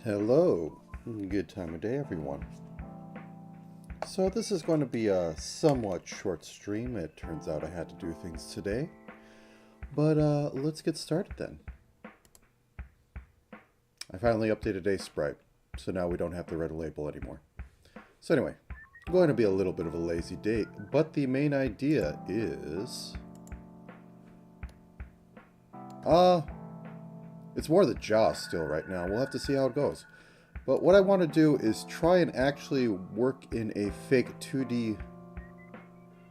Hello, good time of day, everyone. So, this is going to be a somewhat short stream. It turns out I had to do things today, but let's get started then. I finally updated Sprite, so now we don't have the red label anymore. So, anyway, going to be a little bit of a lazy day, but the main idea is. It's more the jaw still right now. We'll have to see how it goes. But what I want to do is try and actually work in a fake 2D,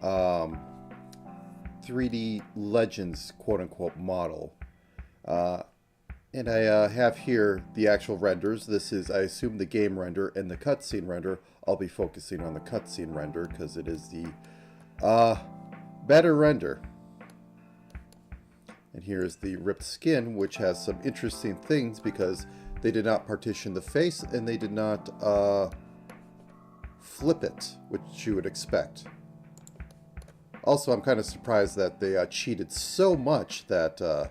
3D Legends quote-unquote model. And I have here the actual renders. This is, I assume, the game render and the cutscene render. I'll be focusing on the cutscene render because it is the better render. And here's the ripped skin, which has some interesting things because they did not partition the face and they did not flip it, which you would expect. Also, I'm kind of surprised that they cheated so much that the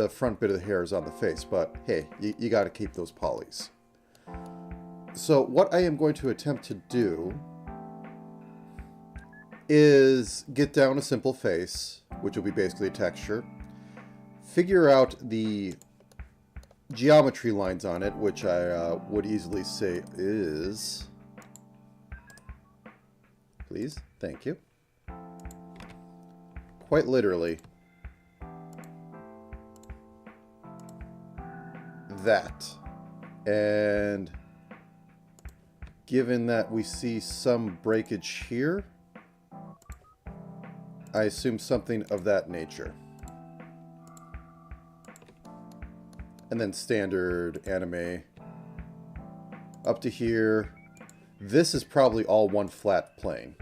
front bit of the hair is on the face. But hey, you got to keep those polys. So what I am going to attempt to do is get down a simple face, which will be basically a texture, figure out the geometry lines on it, which I would easily say is, please, thank you, quite literally, that. And given that we see some breakage here, I assume something of that nature. And then standard anime up to here. This is probably all one flat plane.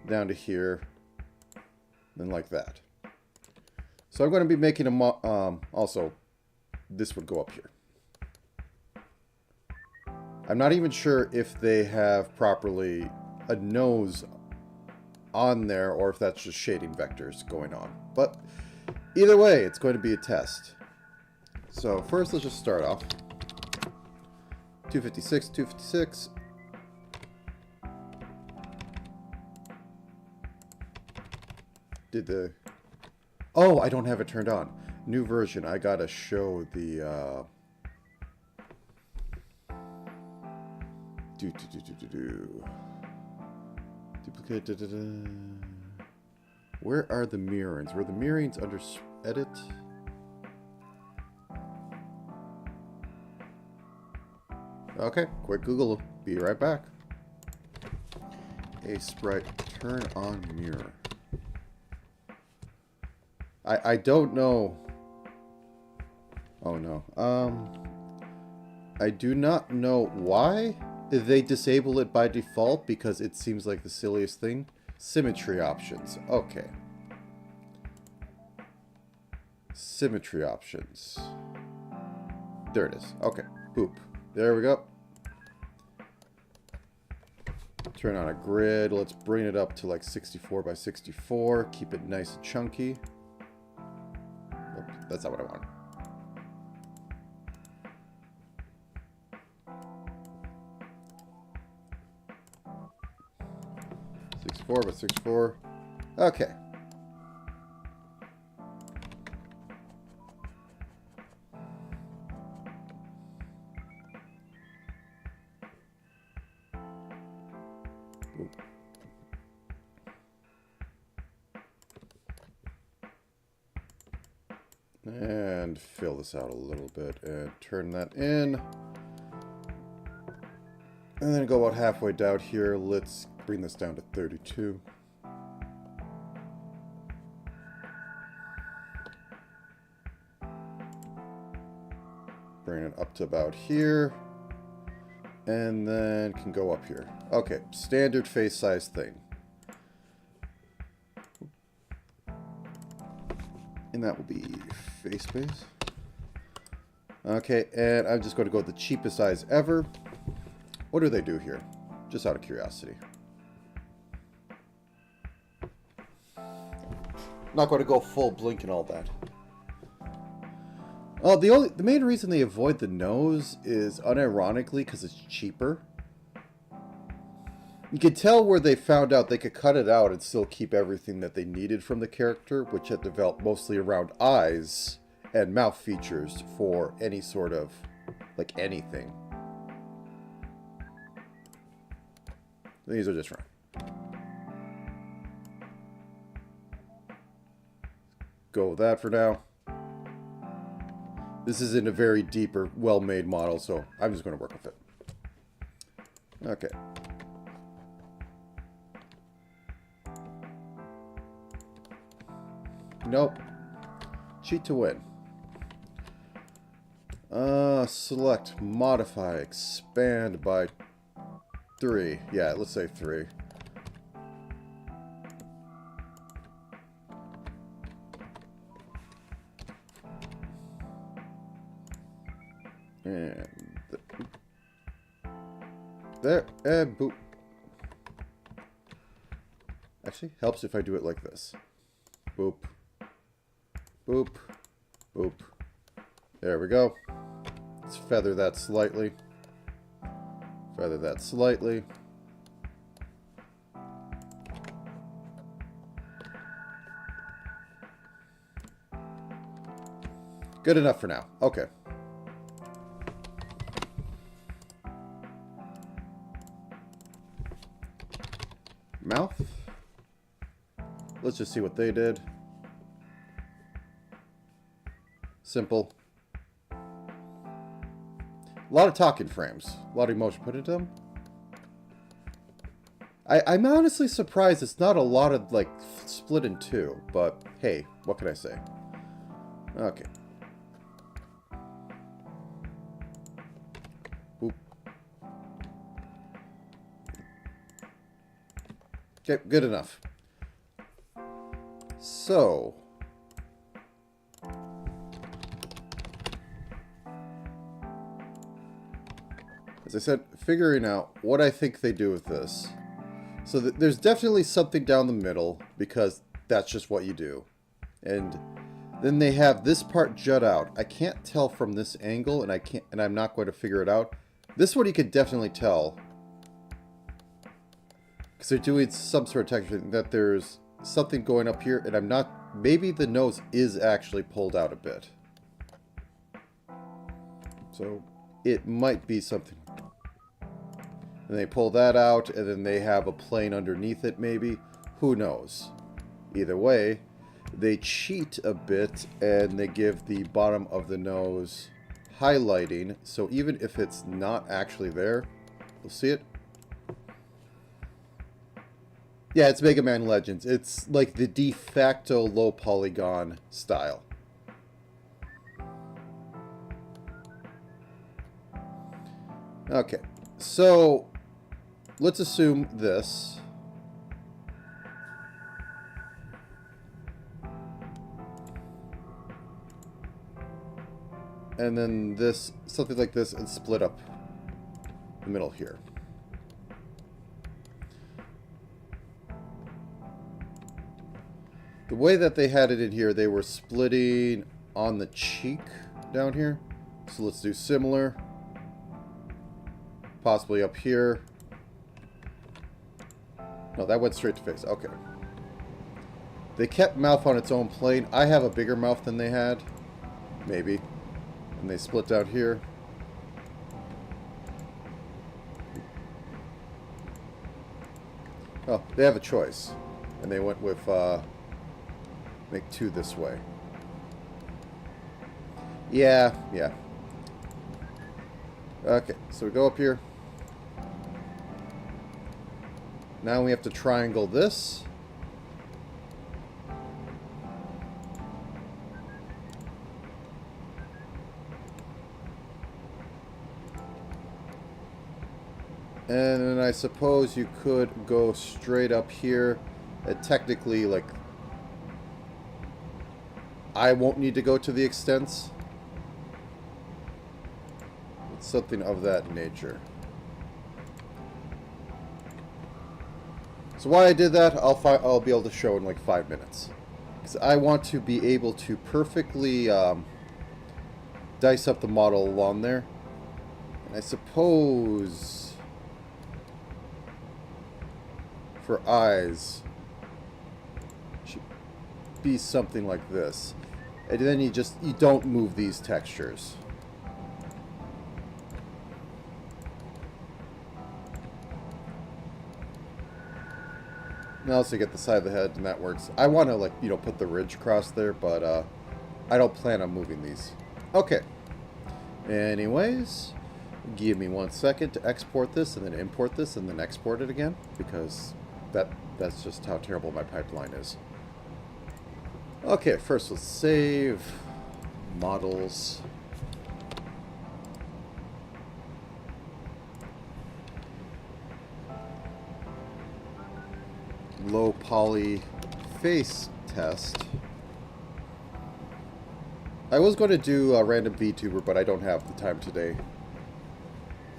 Down to here. Then like that. So I'm going to be making a also, this would go up here. I'm not even sure if they have properly a nose on there or if that's just shading vectors going on. But either way, it's going to be a test. So first, let's just start off. 256, 256. Did the... Oh, I don't have it turned on. New version. I gotta show the... Duplicate. Where are the mirrors? Were the mirrors under edit? Okay, quick Google. Be right back. Sprite, turn on mirror. I don't know. Oh no. I do not know why they disable it by default, because it seems like the silliest thing. Symmetry options. Okay. Symmetry options. There it is. Okay. Boop. There we go. Turn on a grid. Let's bring it up to like 64 by 64. Keep it nice and chunky. Oops, that's not what I want. 64 by 64. Okay. And fill this out a little bit and turn that in. And then go about halfway down here. Let's bring this down to 32. Bring it up to about here. And then can go up here. Okay, standard face size thing. And that will be face space. Okay, and I'm just going to go with the cheapest size ever. What do they do here? Just out of curiosity. Not going to go full blink and all that. Oh, the main reason they avoid the nose is unironically because it's cheaper. You could tell where they found out they could cut it out and still keep everything that they needed from the character, which had developed mostly around eyes and mouth features for any sort of, like, anything. These are just wrong. Go with that for now. This isn't a very deeper, well-made model, so I'm just going to work with it. Okay. Nope. Cheat to win. Select, modify, expand by 3. Yeah, let's say 3. And there, and boop. Actually, helps if I do it like this. Boop. Boop. Boop. There we go. Let's feather that slightly. Feather that slightly. Good enough for now. Okay. Mouth. Let's just see what they did. Simple. A lot of talking frames. A lot of emotion put into them. I'm honestly surprised it's not a lot of, like, split in 2. But, hey, what can I say? Okay. Boop. Okay, good enough. So... as I said, figuring out what I think they do with this. So there's definitely something down the middle, because that's just what you do. And then they have this part jut out. I can't tell from this angle, and I'm not going to figure it out. This one you could definitely tell, because they're doing some sort of texture, that there's something going up here, and I'm not... maybe the nose is actually pulled out a bit. So it might be something... and they pull that out, and then they have a plane underneath it, maybe. Who knows? Either way, they cheat a bit, and they give the bottom of the nose highlighting, so even if it's not actually there, you'll see it. Yeah, it's Mega Man Legends. It's like the de facto low polygon style. Okay, so... let's assume this. And then this, something like this, and split up the middle here. The way that they had it in here, they were splitting on the cheek down here. So let's do similar. Possibly up here. No, that went straight to face. Okay. They kept mouth on its own plane. I have a bigger mouth than they had. Maybe. And they split down here. Oh, they have a choice. And they went with, make 2 this way. Yeah, yeah. Okay, so we go up here. Now we have to triangle this. And then I suppose you could go straight up here. And technically, like, I won't need to go to the extents. It's something of that nature. So why I did that, I'll be able to show in like 5 minutes. Because I want to be able to perfectly dice up the model along there. And I suppose for eyes should be something like this. And then you don't move these textures. And also get the side of the head, and that works. I want to, like, you know, put the ridge across there, but I don't plan on moving these. Okay. Anyways, give me 1 second to export this, and then import this, and then export it again, because that's just how terrible my pipeline is. Okay, first let's save models. Low poly face test. I was going to do a random VTuber, but I don't have the time today.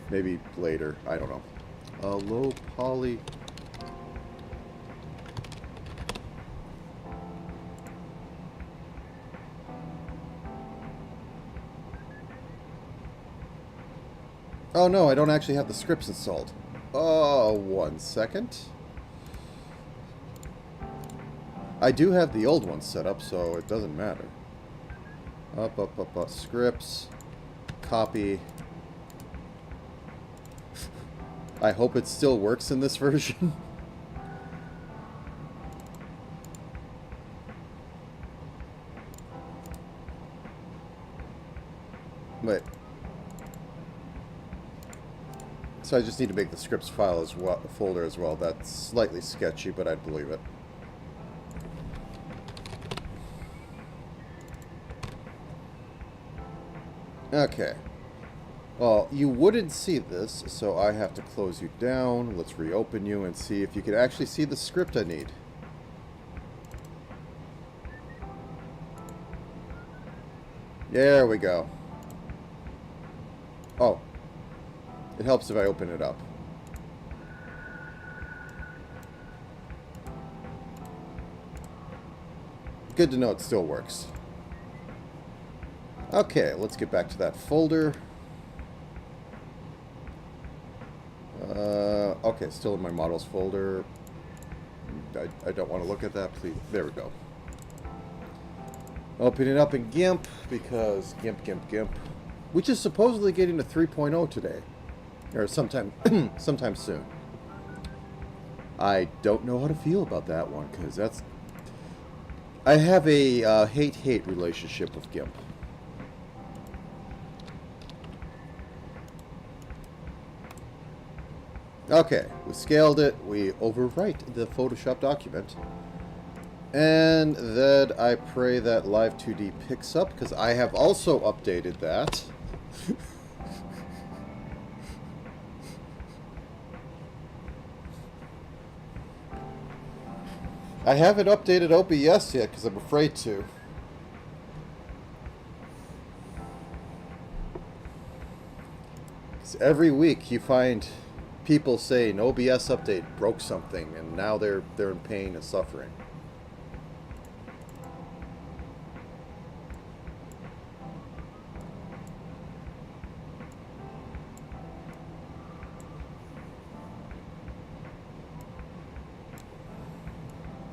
Maybe later. I don't know. Low poly. Oh no, I don't actually have the scripts installed. Oh, 1 second. I do have the old one set up, so it doesn't matter. Up, scripts, copy. I hope it still works in this version. Wait. So I just need to make the scripts file as well, folder as well. That's slightly sketchy, but I'd believe it. Okay. Well, you wouldn't see this, so I have to close you down. Let's reopen you and see if you can actually see the script I need. There we go. Oh. It helps if I open it up. Good to know it still works. Okay, let's get back to that folder. Okay, still in my models folder. I don't want to look at that, please. There we go. Open it up in GIMP, because GIMP. Which is supposedly getting to 3.0 today. Or sometime soon. I don't know how to feel about that one, because that's... I have a hate-hate relationship with GIMP. Okay, we scaled it, we overwrite the Photoshop document, and then I pray that Live 2D picks up, because I have also updated that. I haven't updated OBS yet, because I'm afraid to. Because every week you find people saying OBS update broke something, and now they're in pain and suffering.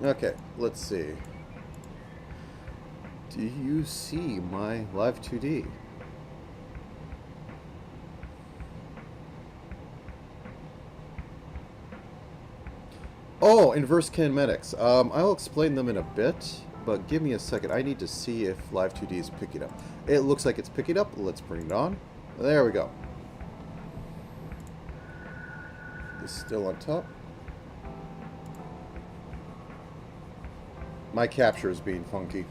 Okay, let's see. Do you see my Live 2D? Oh, inverse kinematics. I'll explain them in a bit, but give me a second. I need to see if Live 2D is picking up. It looks like it's picking up. Let's bring it on. There we go. It's still on top. My capture is being funky.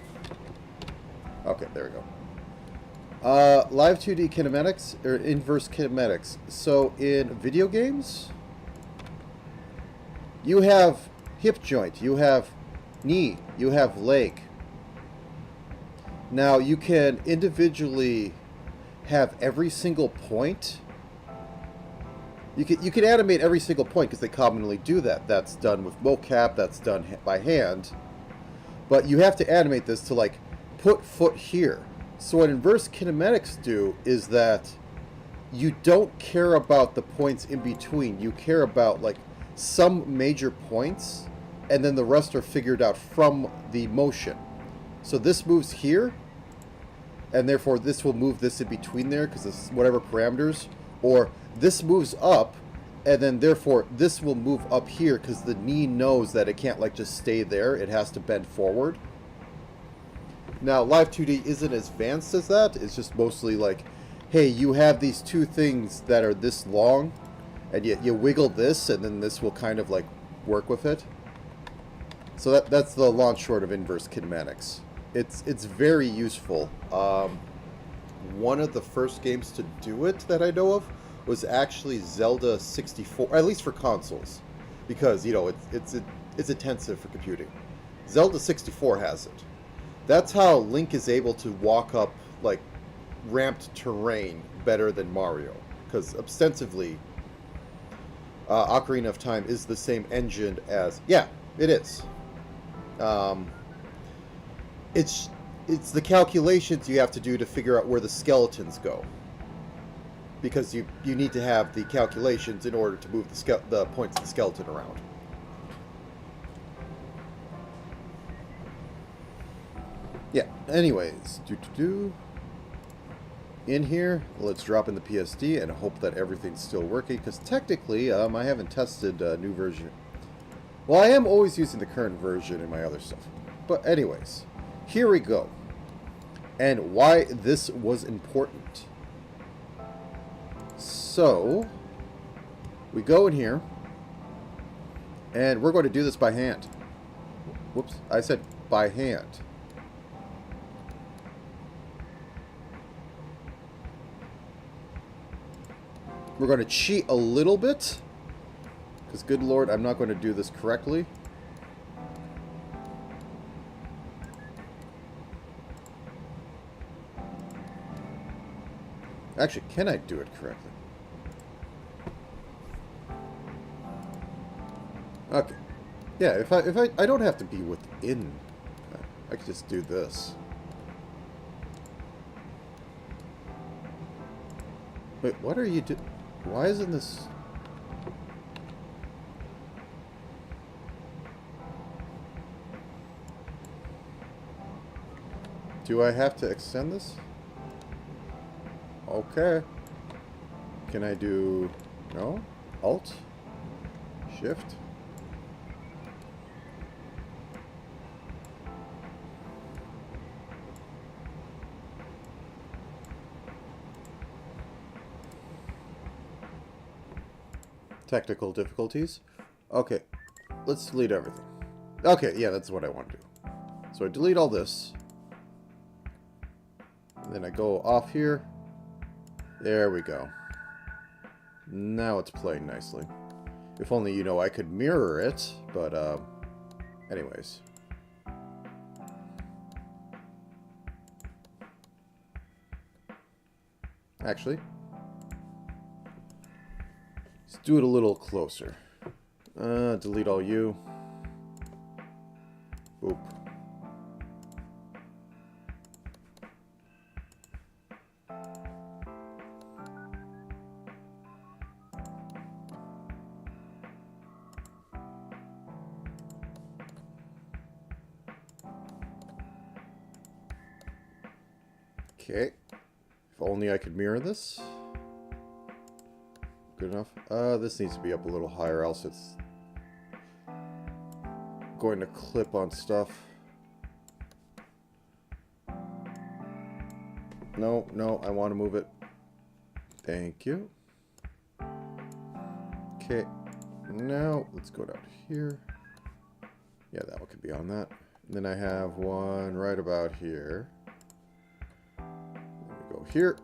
Okay, there we go. Live 2D kinematics, or inverse kinematics. So in video games, you have hip joint, you have knee, you have leg. Now you can individually have every single point. You can animate every single point because they commonly do that. That's done with mocap, that's done by hand. But you have to animate this to, like, put foot here. So what inverse kinematics do is that you don't care about the points in between. You care about like some major points, and then the rest are figured out from the motion. So this moves here, and therefore this will move this in between there because it's whatever parameters. Or this moves up, and then therefore this will move up here because the knee knows that it can't like just stay there. It has to bend forward. Now, Live 2D isn't as advanced as that. It's just mostly like, hey, you have these two things that are this long, and you wiggle this, and then this will kind of like work with it. So that's the long short of inverse kinematics. It's very useful. One of the first games to do it that I know of was actually Zelda 64, at least for consoles, because you know it's intensive for computing. Zelda 64 has it. That's how Link is able to walk up like ramped terrain better than Mario, because ostensibly Ocarina of Time is the same engine as, yeah, it is. It's the calculations you have to do to figure out where the skeletons go, because you need to have the calculations in order to move the points of the skeleton around. Yeah, anyways, in here, let's drop in the PSD and hope that everything's still working, because technically, I haven't tested a new version. Well, I am always using the current version in my other stuff. But anyways, here we go. And why this was important. So, we go in here, and we're going to do this by hand. Whoops, I said by hand. We're going to cheat a little bit, because good lord, I'm not going to do this correctly. Actually, can I do it correctly? Okay. Yeah, if I don't have to be within. I could just do this. Wait, what are you doing? Why isn't this? Do I have to extend this? Okay. Can I do... No? Alt? Shift? Technical difficulties. Okay. Let's delete everything. Okay, yeah, that's what I want to do. So I delete all this. And then I go off here. There we go. Now it's playing nicely. If only, you know, I could mirror it, but, anyways. Actually, let's do it a little closer. Delete all you. Boop. Okay. If only I could mirror this. Good enough. This needs to be up a little higher, else it's going to clip on stuff. No, no, I want to move it. Thank you. Okay. Now, let's go down here. Yeah, that one could be on that. And then I have one right about here. Go here,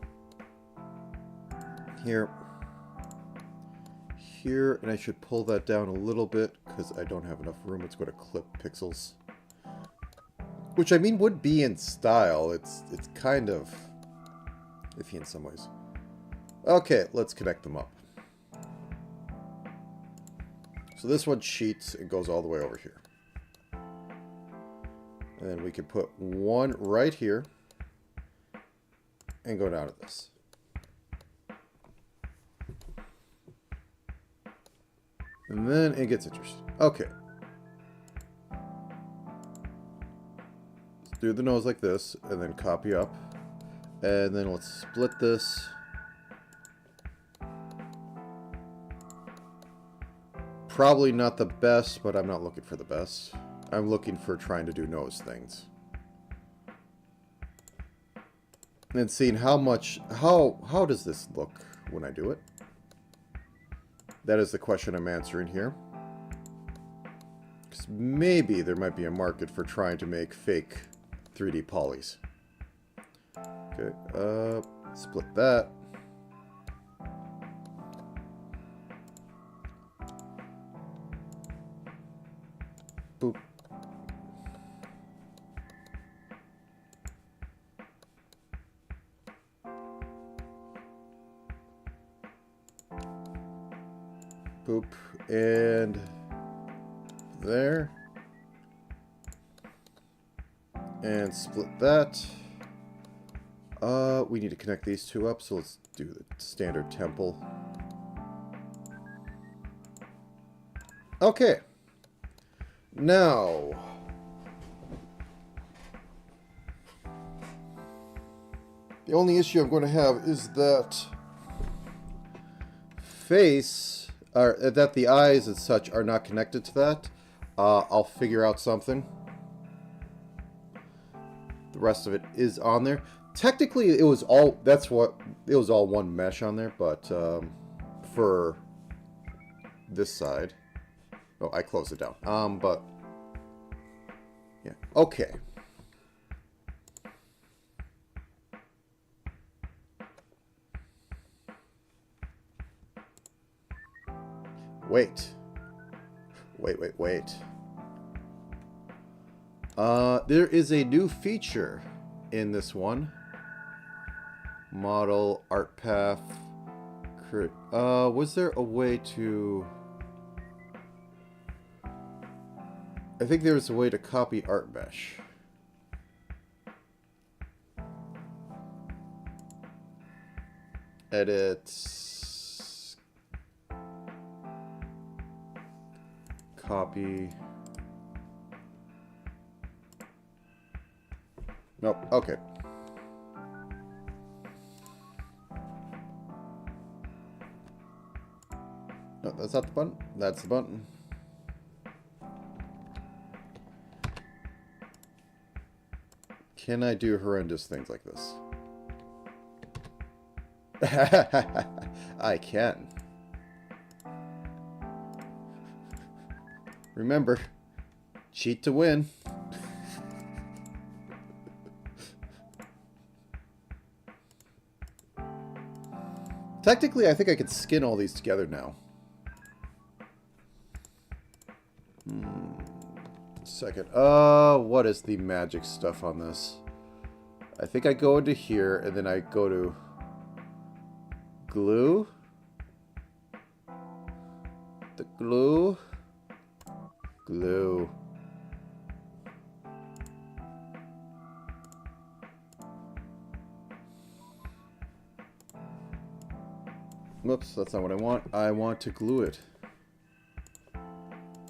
here, here, and I should pull that down a little bit because I don't have enough room. It's going to clip pixels, which I mean would be in style. It's kind of iffy in some ways. Okay, let's connect them up. So this one cheats and goes all the way over here, and then we can put one right here. and go down to this. And then it gets interesting. Okay. Let's do the nose like this, and then copy up. And then let's split this. Probably not the best, but I'm not looking for the best. I'm looking for trying to do nose things. And seeing how much, how does this look when I do it? That is the question I'm answering here. Because maybe there might be a market for trying to make fake 3D polys. Okay, split that. Boop. Boop. And there. And split that. We need to connect these two up, so let's do the standard temple. Okay. Now, the only issue I'm going to have is that face, or that the eyes and such are not connected to that. I'll figure out something. The rest of it is on there. Technically, it was all, it was all one mesh on there, but for this side, oh, I closed it down. But yeah, okay. Wait. There is a new feature in this one. Model, art path. Was there a way to... I think there was a way to copy art mesh. Edit. Copy. Nope. Okay. No, that's not the button. That's the button. Can I do horrendous things like this? I can. Remember, cheat to win. Technically, I think I could skin all these together now. Second. What is the magic stuff on this? I think I go into here, and then I go to glue. The glue. Glue. Whoops, that's not what I want. I want to glue it.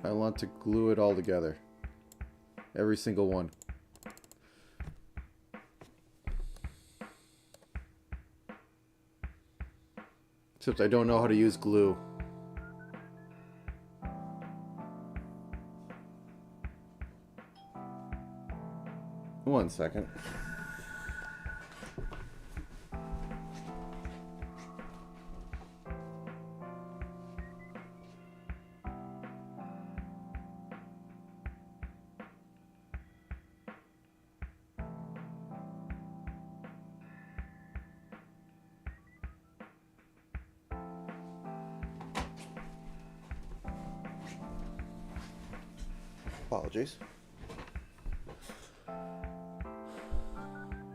I want to glue it all together. Every single one. Except I don't know how to use glue. One second. Apologies.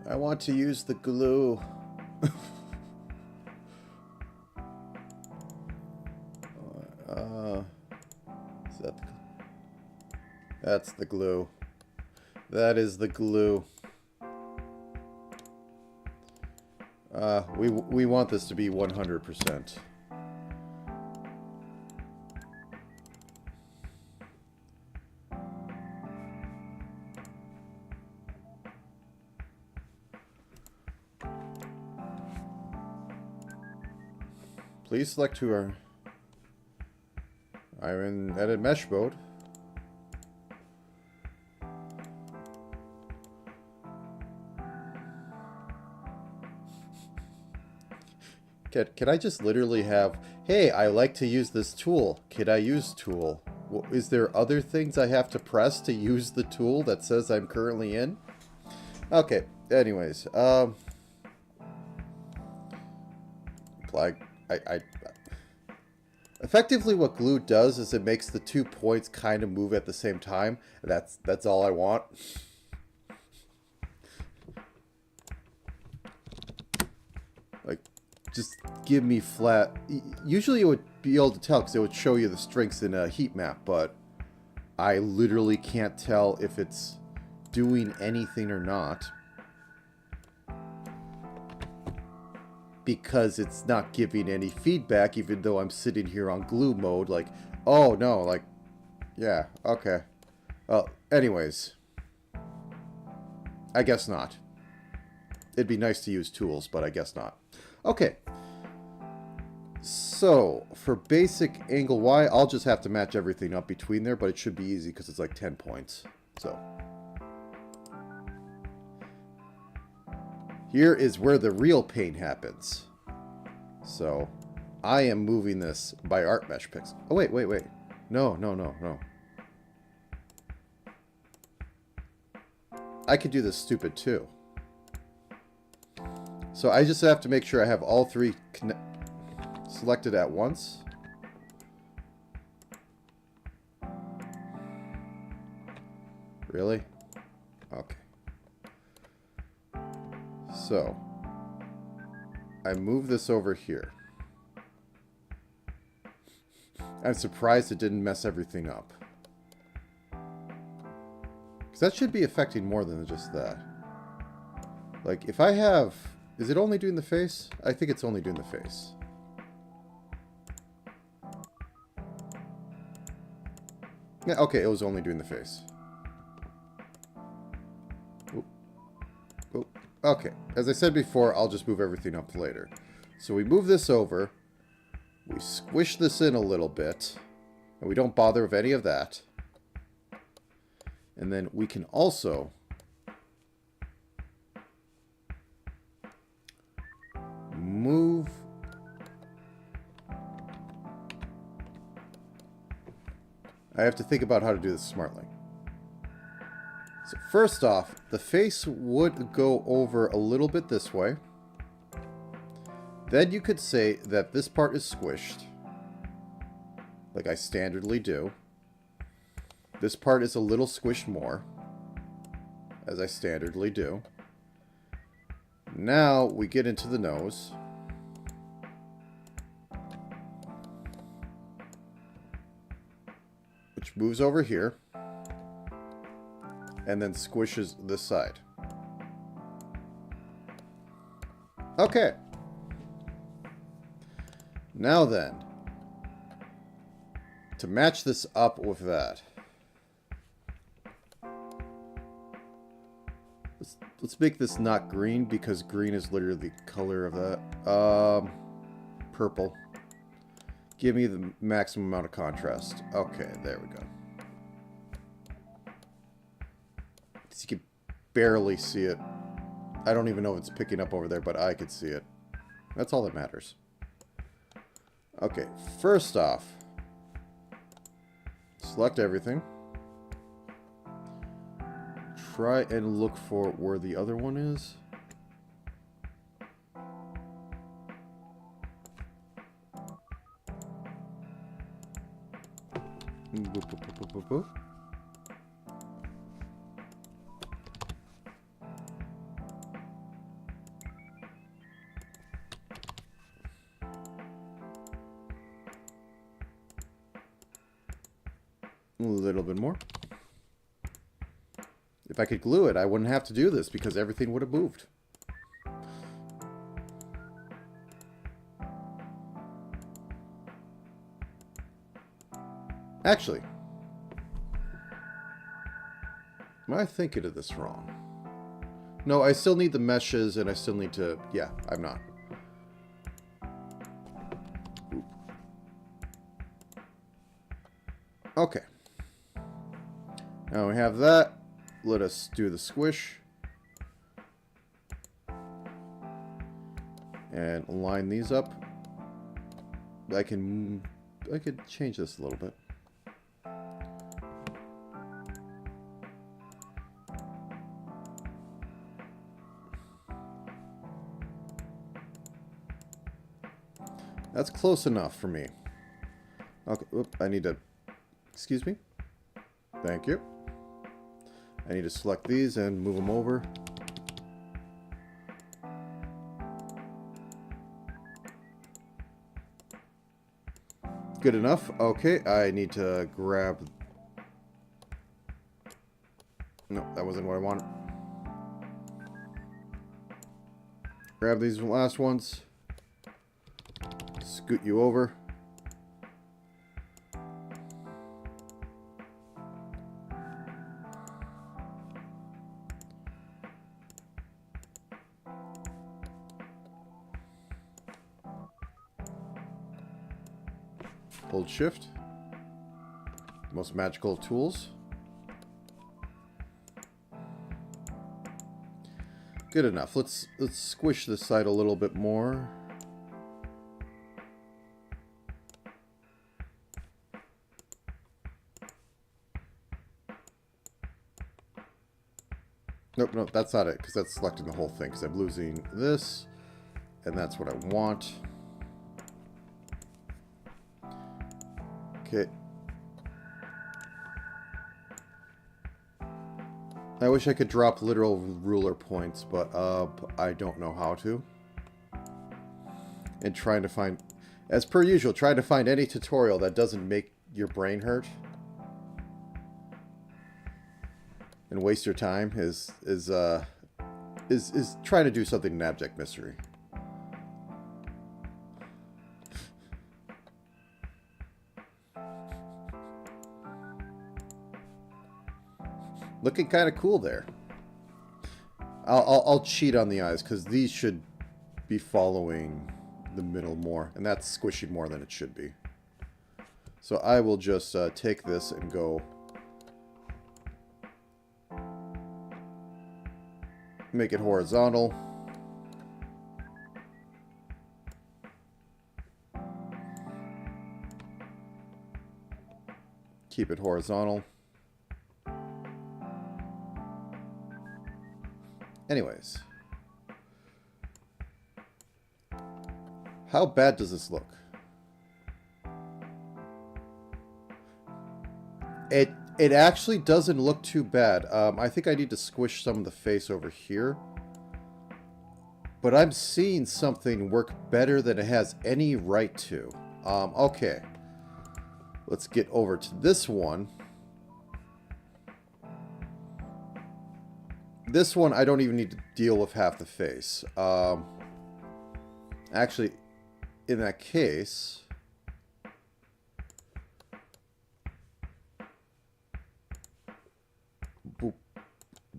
I want to use the glue. Is that that's the glue. That is the glue. We want this to be 100%. Please select who are... I'm in edit mesh mode. Can I just literally have, hey, I like to use this tool. Can I use tool? Is there other things I have to press to use the tool that says I'm currently in? Okay, anyways. Effectively what glue does is it makes the 2 points kind of move at the same time. That's all I want. Like, just give me flat. Usually it would be able to tell because it would show you the strengths in a heat map, but I literally can't tell if it's doing anything or not because it's not giving any feedback, even though I'm sitting here on glue mode. Like, oh no, like, yeah, okay. Well, anyways, I guess not. It'd be nice to use tools, but I guess not. Okay. So, for basic angle Y, I'll just have to match everything up between there, but it should be easy because it's like 10 points. So, here is where the real pain happens. So, I am moving this by art mesh picks. Oh, wait. No. I could do this stupid too. So I just have to make sure I have all three selected at once. Really? Okay. So I move this over here. I'm surprised it didn't mess everything up. Because that should be affecting more than just that. Like, if I have... Is it only doing the face? I think it's only doing the face. Yeah, okay, it was only doing the face. Oop. Oop. Okay, as I said before, I'll just move everything up later. So we move this over. We squish this in a little bit. And we don't bother with any of that. And then we can also... move I have to think about how to do this smartly. So first off, the face would go over a little bit this way. Then you could say that this part is squished, like I standardly do. This part is a little squished more, as I standardly do. Now we get into the nose. Which moves over here. And then squishes this side. Okay. Now then. To match this up with that. Let's make this not green, because green is literally the color of that. Purple. Give me the maximum amount of contrast. Okay, there we go. You can barely see it. I don't even know if it's picking up over there, but I could see it. That's all that matters. Okay, first off, select everything. Try and look for where the other one is. Boop, boop, boop, boop, boop, boop. A little bit more. If I could glue it, I wouldn't have to do this because everything would have moved. Actually, am I thinking of this wrong? No, I still need the meshes, and I still need to... Yeah, I'm not. Oop. Okay. Now we have that. Let us do the squish. And line these up. I could change this a little bit. That's close enough for me. Okay, oop, I need to... Excuse me? Thank you. I need to select these and move them over. Good enough. Okay, I need to grab... No, that wasn't what I wanted. Grab these last ones. Scoot you over. Hold shift. Most magical tools. Good enough. Let's squish this side a little bit more. Nope, nope, that's not it, because that's selecting the whole thing, because I'm losing this, and that's what I want. Okay. I wish I could drop literal ruler points, but I don't know how to. And trying to find, as per usual, trying to find any tutorial that doesn't make your brain hurt and waste your time is trying to do something in abject mystery. Looking kind of cool there. I'll cheat on the eyes because these should be following the middle more, and that's squishing more than it should be. So I will just take this and go make it horizontal. Keep it horizontal. Anyways. How bad does this look? It actually doesn't look too bad. I think I need to squish some of the face over here. But I'm seeing something work better than it has any right to. Okay. Let's get over to this one. This one, I don't even need to deal with half the face. Actually, in that case... Boop,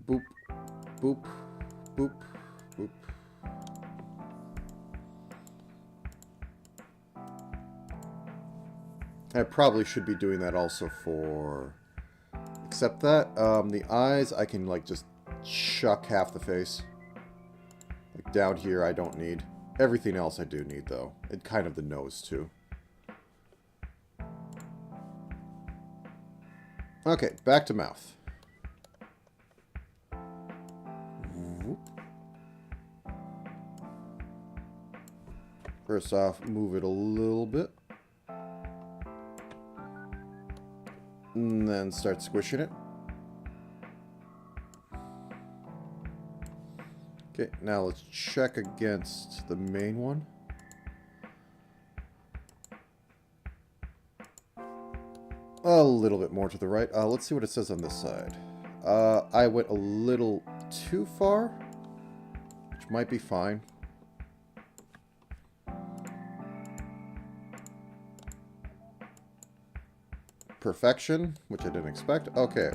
boop, boop, boop, boop. I probably should be doing that also for... Except that, the eyes, I can, like, just chuck half the face. Like, down here, I don't need. Everything else I do need, though. And kind of the nose, too. Okay, back to mouth. First off, move it a little bit. And then start squishing it. Okay, now let's check against the main one. A little bit more to the right. Let's see what it says on this side. I went a little too far, which might be fine. perfection, which I didn't expect. Okay.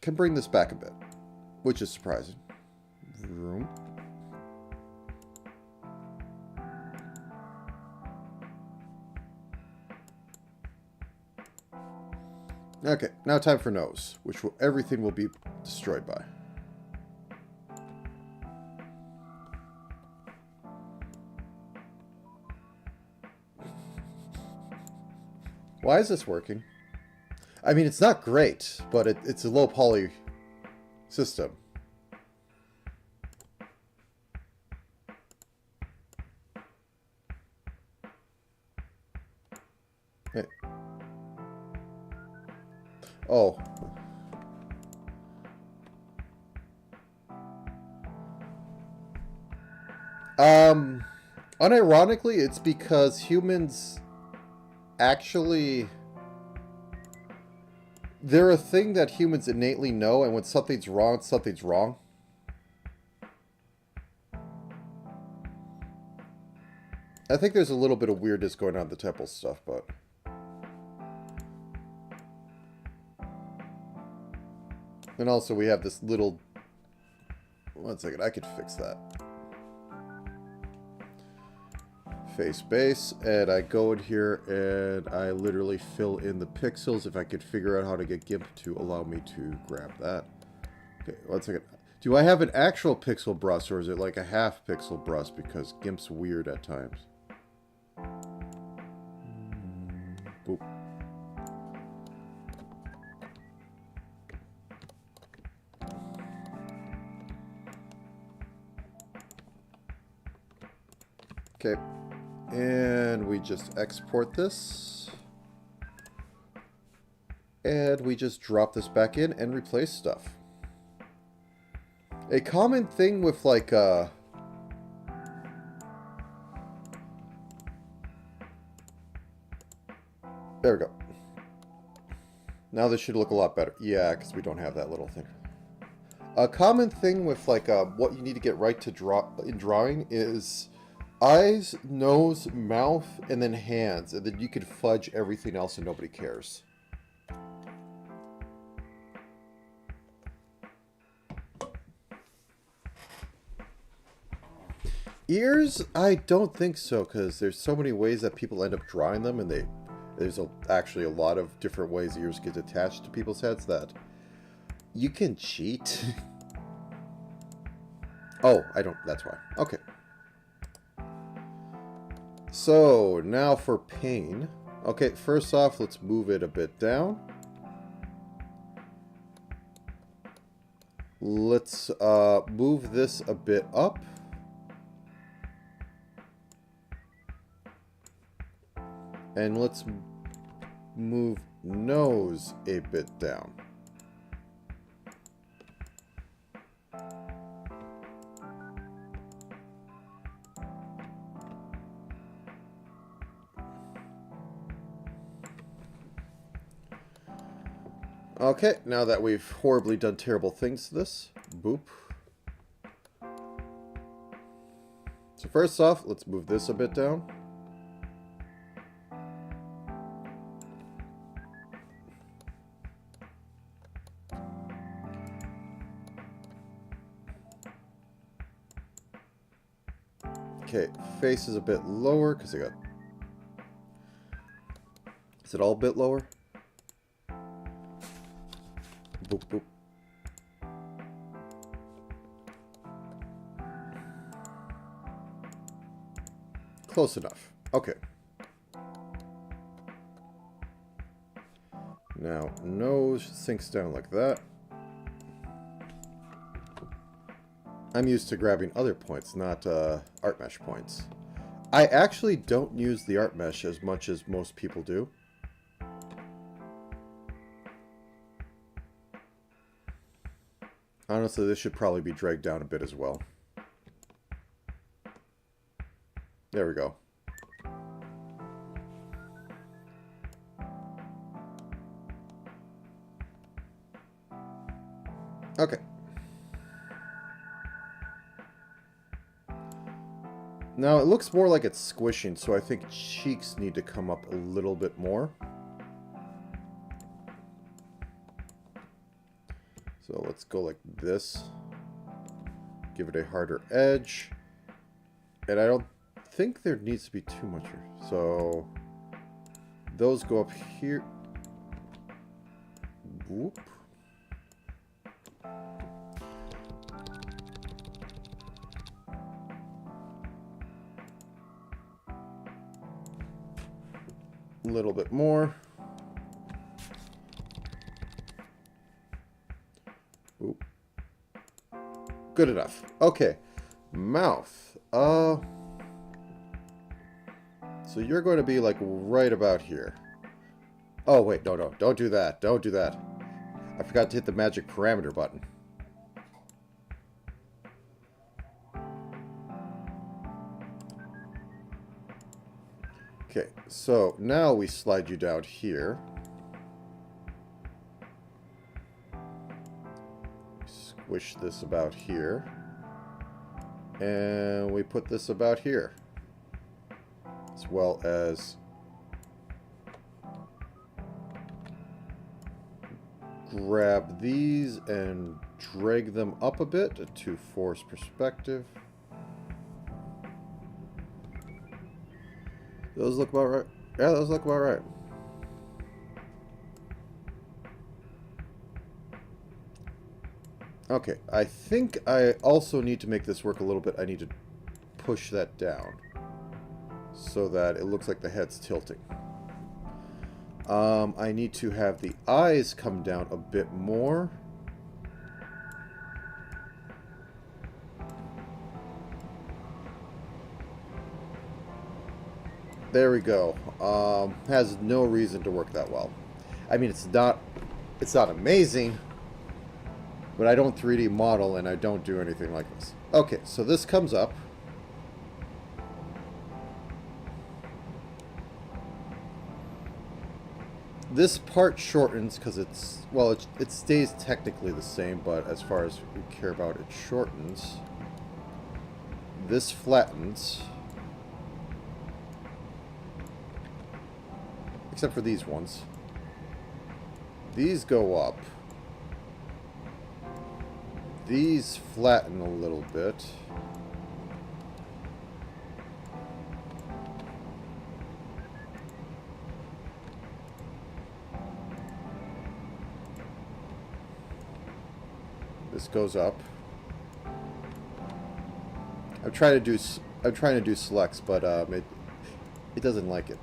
Can bring this back a bit, which is surprising. Room. Okay, now time for nose, which will, everything will be destroyed by. Why is this working? I mean, it's not great, but it's a low poly system. Hey. Oh. Unironically, it's because humans actually... They're a thing that humans innately know, and when something's wrong, something's wrong. I think there's a little bit of weirdness going on with the temple stuff, but... And also we have this little... One second, I could fix that. Face base, and I go in here and I literally fill in the pixels if I could figure out how to get GIMP to allow me to grab that. Okay, 1 second. Do I have an actual pixel brush or is it like a half pixel brush because GIMP's weird at times? Boop. Okay. And we just export this. And we just drop this back in and replace stuff. A common thing with like there we go. Now this should look a lot better. Yeah, because we don't have that little thing. A common thing with like what you need to get right to draw in drawing is eyes, nose, mouth, and then hands, and then you can fudge everything else and nobody cares. Ears? I don't think so, because there's so many ways that people end up drawing them, and there's actually a lot of different ways ears get attached to people's heads that you can cheat. Oh, I don't, that's why. Okay. So, now for pain. Okay, first off, let's move it a bit down. Let's move this a bit up. And let's move nose a bit down. Okay, now that we've horribly done terrible things to this, boop. So first off, let's move this a bit down. Okay, face is a bit lower because I got... Is it all a bit lower? Boop, boop. Close enough. Okay. Now, nose sinks down like that. I'm used to grabbing other points, not art mesh points. I actually don't use the art mesh as much as most people do. Honestly, this should probably be dragged down a bit as well. There we go. Okay. Now it looks more like it's squishing, so I think cheeks need to come up a little bit more. So let's go like this. Give it a harder edge. And I don't think there needs to be too much here. So those go up here. Whoop. A little bit more. Oop. Good enough. Okay. Mouth. So you're going to be like right about here. Oh, wait. No, no. Don't do that. Don't do that. I forgot to hit the magic parameter button. Okay. So now we slide you down here. Squish this about here. And we put this about here. As well as grab these and drag them up a bit to force perspective. Those look about right. Yeah, those look about right. Okay, I think I also need to make this work a little bit. I need to push that down so that it looks like the head's tilting. I need to have the eyes come down a bit more. There we go. Has no reason to work that well. I mean, it's not amazing, but I don't 3D model and I don't do anything like this. Okay, so this comes up. This part shortens because it's, well, it stays technically the same, but as far as we care about, it shortens. This flattens. Except for these ones. These go up. These flatten a little bit. This goes up. I'm trying to do selects, but it doesn't like it.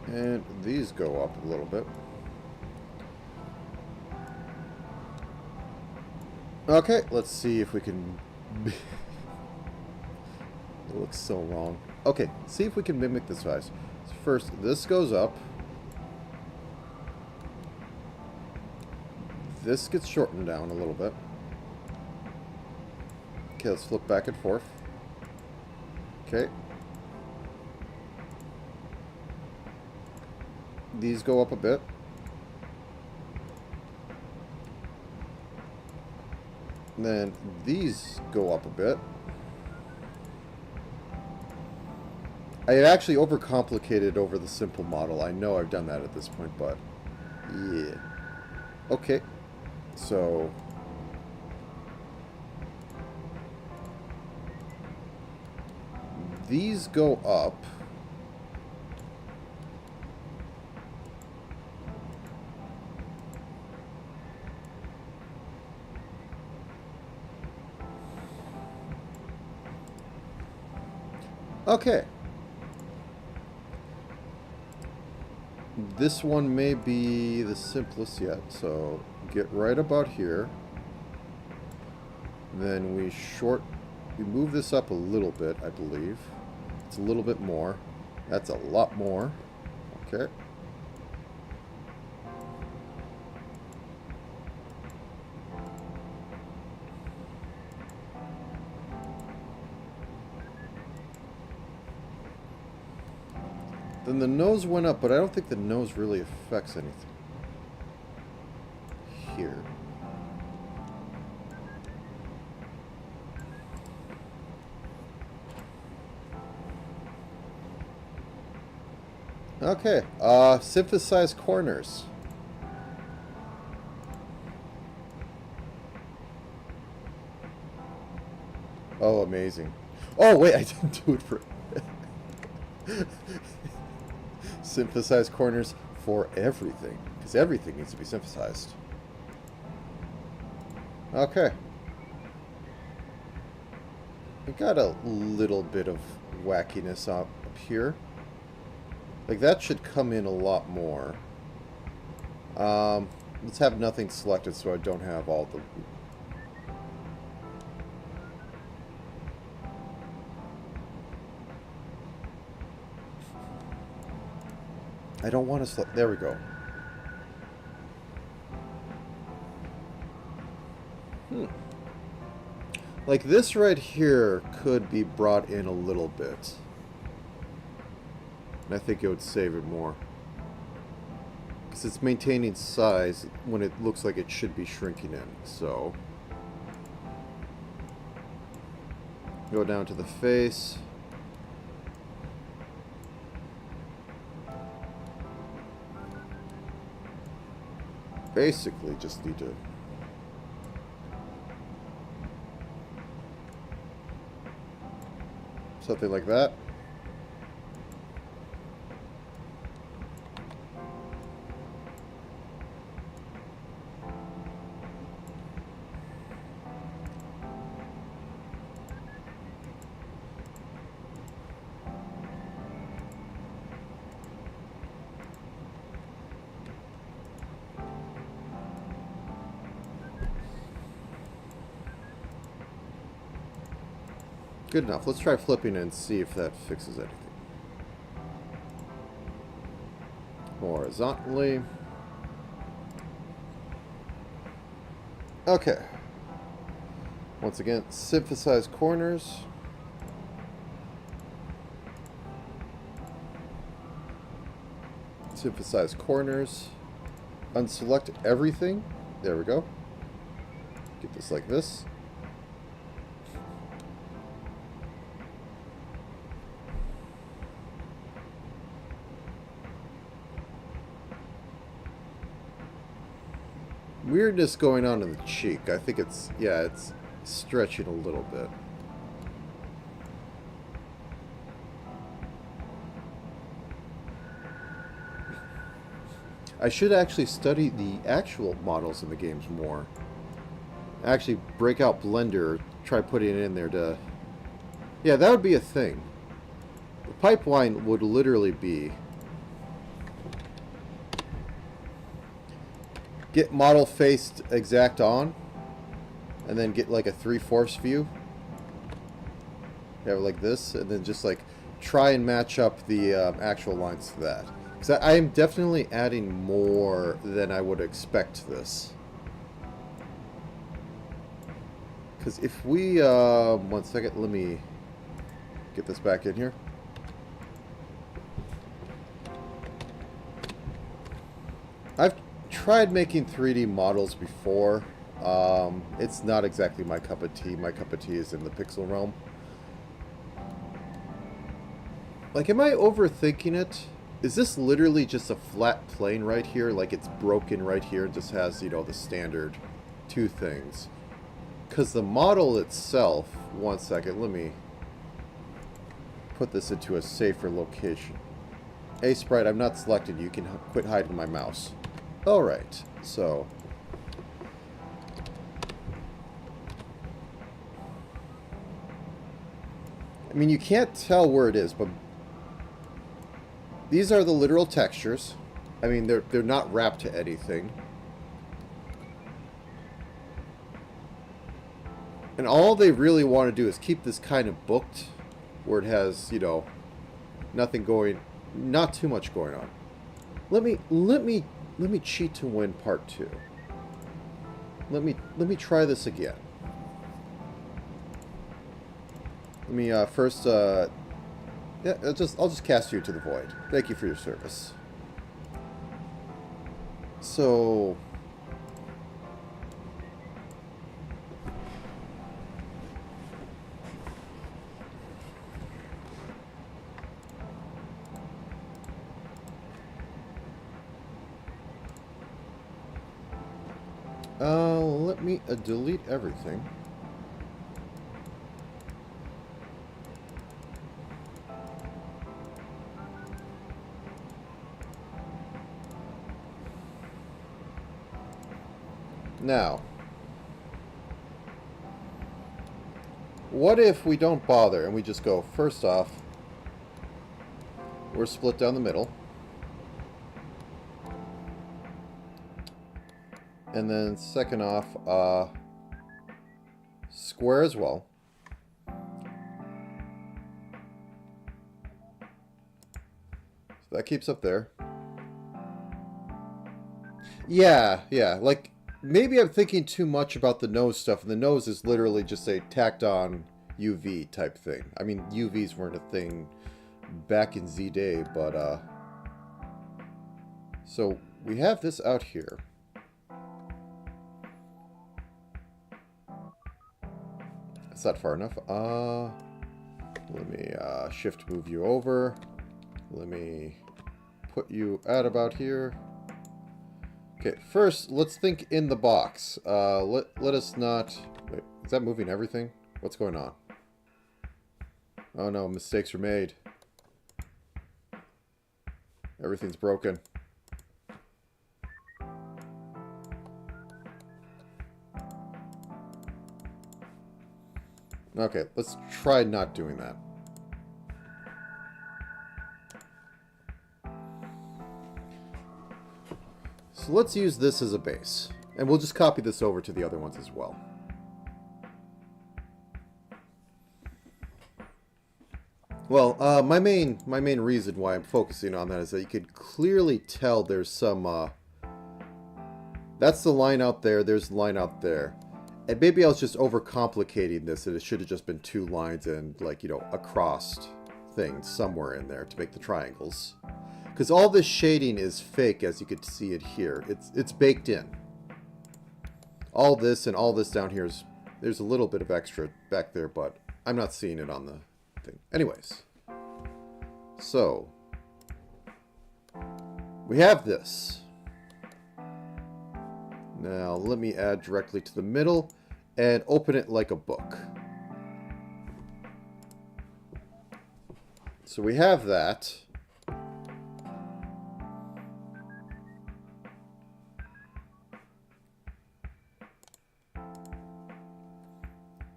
And these go up a little bit. Okay, let's see if we can... It looks so wrong. Okay, see if we can mimic this size. So first, this goes up. This gets shortened down a little bit. Okay, let's flip back and forth. Okay. These go up a bit. And then these go up a bit. I had actually overcomplicated over the simple model. I know I've done that at this point, but yeah. Okay. So these go up. Okay. This one may be the simplest yet, so get right about here. Then we move this up a little bit, I believe. It's a little bit more. That's a lot more. Okay. Then the nose went up, but I don't think the nose really affects anything. Here. Okay, synthesize corners. Oh, amazing. Oh, wait, I didn't do it for... Synthesize corners for everything, because everything needs to be synthesized. Okay. We got a little bit of wackiness up here. Like, that should come in a lot more. Let's have nothing selected so I don't have all the... I don't want to select... There we go. Like, this right here could be brought in a little bit. And I think it would save it more. Because it's maintaining size when it looks like it should be shrinking in. So, go down to the face. Basically, just need to... something like that. Good enough. Let's try flipping and see if that fixes anything. Horizontally. Okay. Once again, synthesize corners. Synthesize corners. Unselect everything. There we go. Get this like this. Weirdness going on in the cheek. I think it's, yeah, it's stretching a little bit. I should actually study the actual models in the games more. Actually break out Blender, try putting it in there to... Yeah, that would be a thing. The pipeline would literally be... get model faced exact on, and then get like a 3/4 view. Have it like this, and then just like try and match up the actual lines to that. Because I am definitely adding more than I would expect this. Because if we, 1 second, let me get this back in here. I've tried making 3D models before. It's not exactly my cup of tea. My cup of tea is in the pixel realm. Like, am I overthinking it? Is this literally just a flat plane right here? Like, it's broken right here and just has, you know, the standard two things. Because the model itself... 1 second, let me put this into a safer location. Hey, Sprite, I'm not selected. You can quit hiding my mouse. Alright, so... I mean, you can't tell where it is, but... these are the literal textures. I mean, they're not wrapped to anything. And all they really want to do is keep this kind of booked, where it has, you know, nothing going... not too much going on. Let me cheat to win part 2. Let me try this again. Let me first yeah, I'll just cast you to the void. Thank you for your service. So Let me delete everything. Now, what if we don't bother and we just go, first off, we're split down the middle. And then second off, square as well. So that keeps up there. Yeah, like, maybe I'm thinking too much about the nose stuff, and the nose is literally just a tacked-on UV type thing. I mean, UVs weren't a thing back in Z-Day, but, so, we have this out here. That's not far enough. Let me, shift move you over. Let me put you at about here. Okay, first, let's think in the box. Let us not... Wait, is that moving everything? What's going on? Oh no, mistakes are made. Everything's broken. Okay, let's try not doing that. So let's use this as a base. And we'll just copy this over to the other ones as well. Well, my main reason why I'm focusing on that is that you could clearly tell there's some, that's the line out there, there's the line out there. And maybe I was just overcomplicating this, and it should have just been two lines and, like, you know, a crossed thing somewhere in there to make the triangles. Because all this shading is fake, as you could see it here. It's baked in. All this and all this down here is... There's a little bit of extra back there, but I'm not seeing it on the thing. Anyways. So. We have this. Now, let me add directly to the middle and open it like a book. So we have that.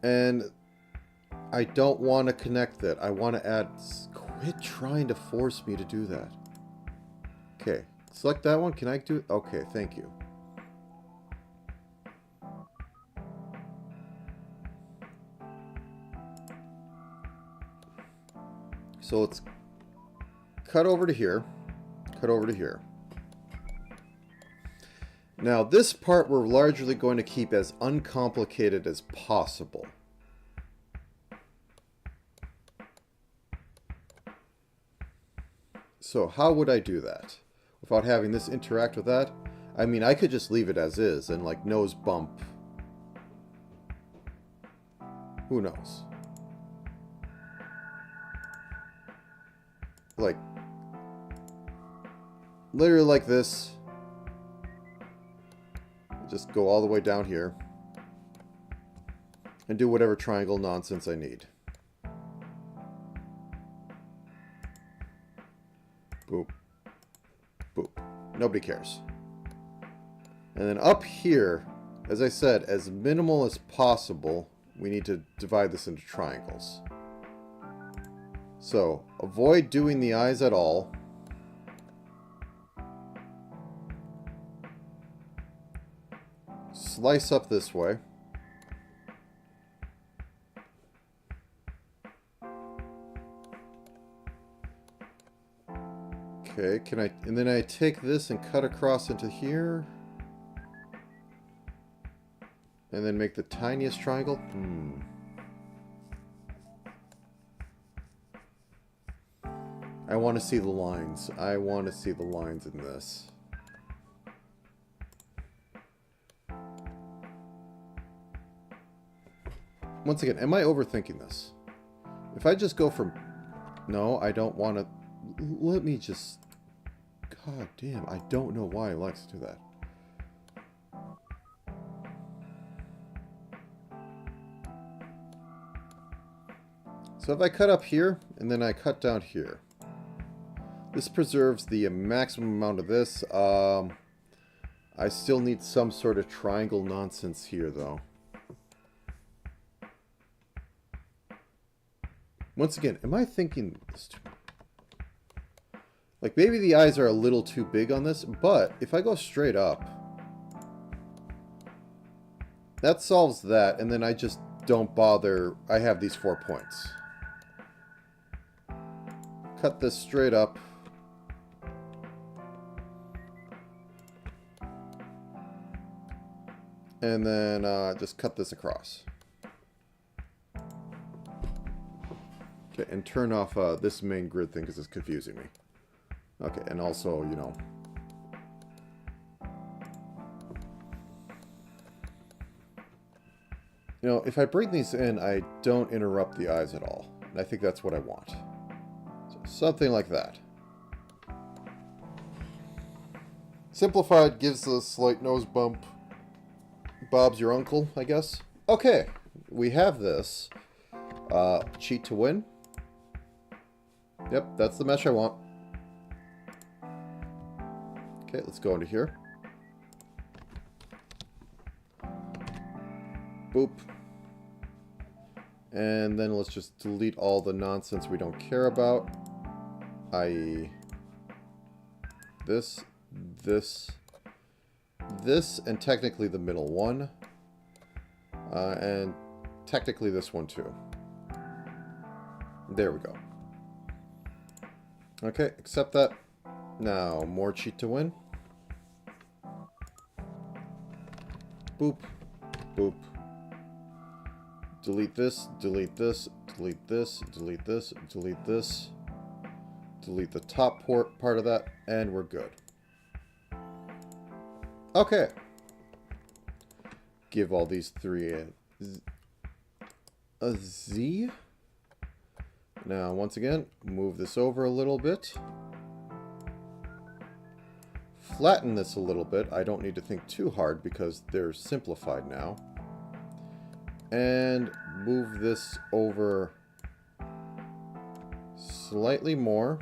And I don't want to connect that. I want to add... Quit trying to force me to do that. Okay. Select that one. Can I do it? Okay, thank you. So let's cut over to here. Cut over to here. Now, this part we're largely going to keep as uncomplicated as possible. So how would I do that without having this interact with that? I mean, I could just leave it as is and, like, nose bump. Who knows? Like, literally like this. Just go all the way down here and do whatever triangle nonsense I need. Boop. Boop. Nobody cares. And then up here, as I said, as minimal as possible, we need to divide this into triangles. So, avoid doing the eyes at all. Slice up this way. Okay, can I... And then I take this and cut across into here. And then make the tiniest triangle. I want to see the lines. I want to see the lines in this. Once again, am I overthinking this? If I just go from... No, I don't want to... Let me just... God damn, I don't know why it likes to do that. So if I cut up here, and then I cut down here, this preserves the maximum amount of this. I still need some sort of triangle nonsense here, though. Once again, am I thinking this too? Like, maybe the eyes are a little too big on this, but if I go straight up, that solves that, and then I just don't bother. I have these 4 points. Cut this straight up. And then just cut this across. Okay, and turn off this main grid thing because it's confusing me. Okay, and also, you know... You know, if I bring these in, I don't interrupt the eyes at all. And I think that's what I want. So something like that. Simplified gives a slight nose bump. Bob's your uncle, I guess. Okay, we have this. Cheat to win. Yep, that's the mesh I want. Okay, let's go into here. Boop. And then let's just delete all the nonsense we don't care about. I.e. this, and technically the middle one. And technically this one too. There we go. Okay, accept that. Now, more cheat to win. Boop. Boop. Delete this, delete this, delete this, delete this, delete this. Delete the top part of that, and we're good. Okay. Give all these three a Z. Now, once again, move this over a little bit. Flatten this a little bit. I don't need to think too hard because they're simplified now. And move this over slightly more.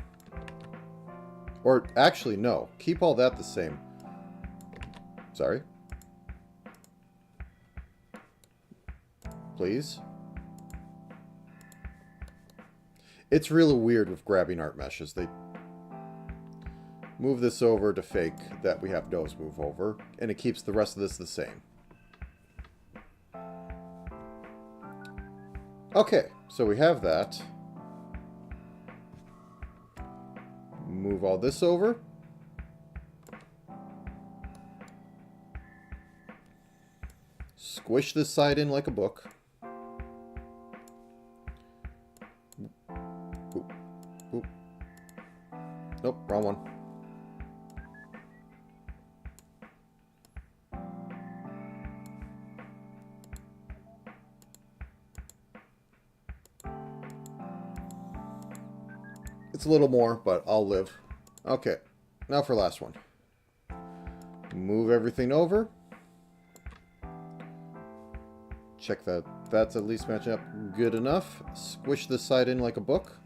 Or actually, no. Keep all that the same. Sorry. Please. It's really weird with grabbing art meshes. They move this over to fake that we have nose move over, and it keeps the rest of this the same. Okay, so we have that. Move all this over. Squish this side in like a book. Boop. Boop. Nope, wrong one. It's a little more, but I'll live. Okay, now for last one. Move everything over. Check that that's at least matching up good enough. Squish this side in like a book.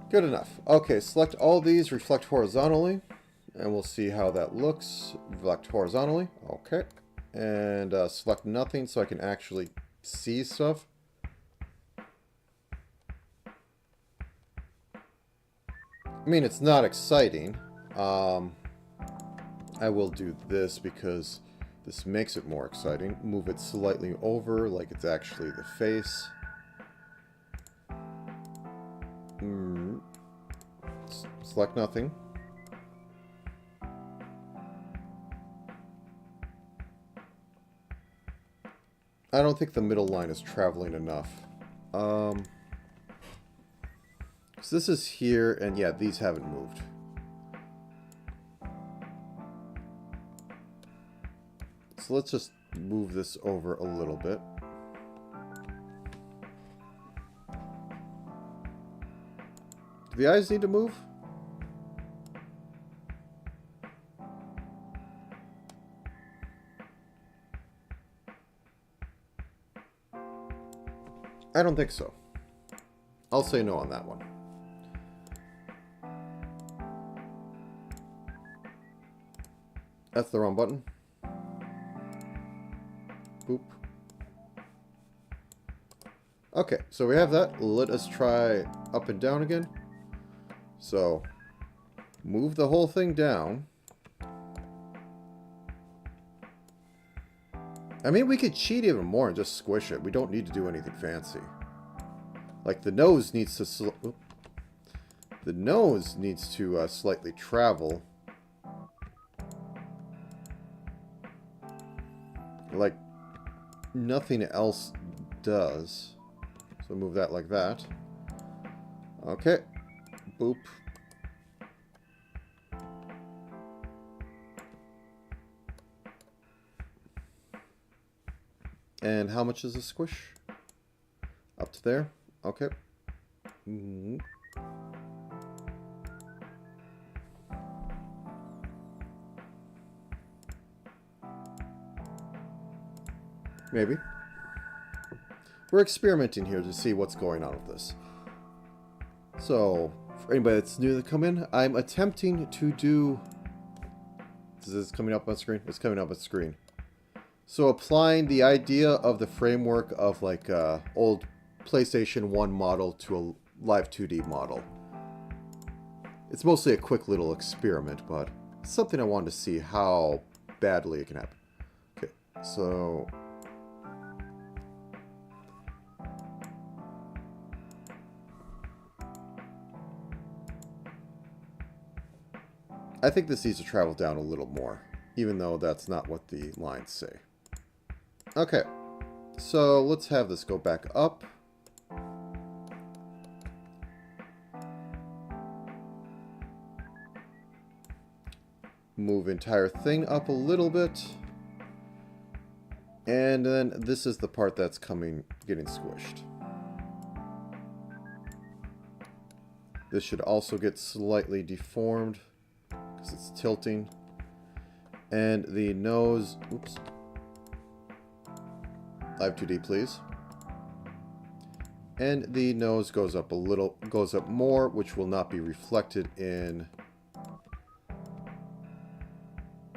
Good enough. Okay, select all these, reflect horizontally, and we'll see how that looks. Reflect horizontally. Okay. And select nothing so I can actually see stuff. I mean, it's not exciting. I will do this because this makes it more exciting. Move it slightly over like it's actually the face. Select nothing. I don't think the middle line is traveling enough. So this is here, and yeah, these haven't moved. So let's just move this over a little bit. The eyes need to move? I don't think so. I'll say no on that one. That's the wrong button. Boop. Okay, so we have that. Let us try up and down again. So, move the whole thing down. I mean, we could cheat even more and just squish it. We don't need to do anything fancy. Like, the nose needs to... The nose needs to slightly travel. Like, nothing else does. So move that like that. Okay. Boop. And how much is the squish? Up to there. Okay. Mm-hmm. Maybe. We're experimenting here to see what's going on with this. So, for anybody that's new to come in, I'm attempting to do... Is this coming up on screen? It's coming up on screen. So applying the idea of the framework of like old PlayStation 1 model to a live 2D model. It's mostly a quick little experiment, but it's something I wanted to see how badly it can happen. Okay, so... I think this needs to travel down a little more, even though that's not what the lines say. Okay, so let's have this go back up. Move entire thing up a little bit. And then this is the part that's getting squished. This should also get slightly deformed because it's tilting. And the nose, oops. Live 2D, please. And the nose goes up a little, goes up more, which will not be reflected in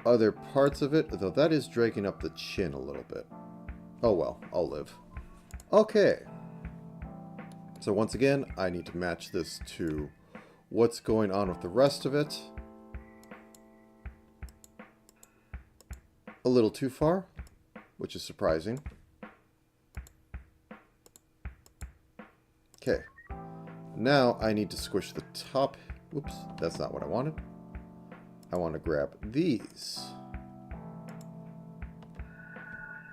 other parts of it, though that is dragging up the chin a little bit. Oh well, I'll live. Okay. So once again, I need to match this to what's going on with the rest of it. A little too far, which is surprising. Okay, now I need to squish the top. Oops, that's not what I wanted. I want to grab these.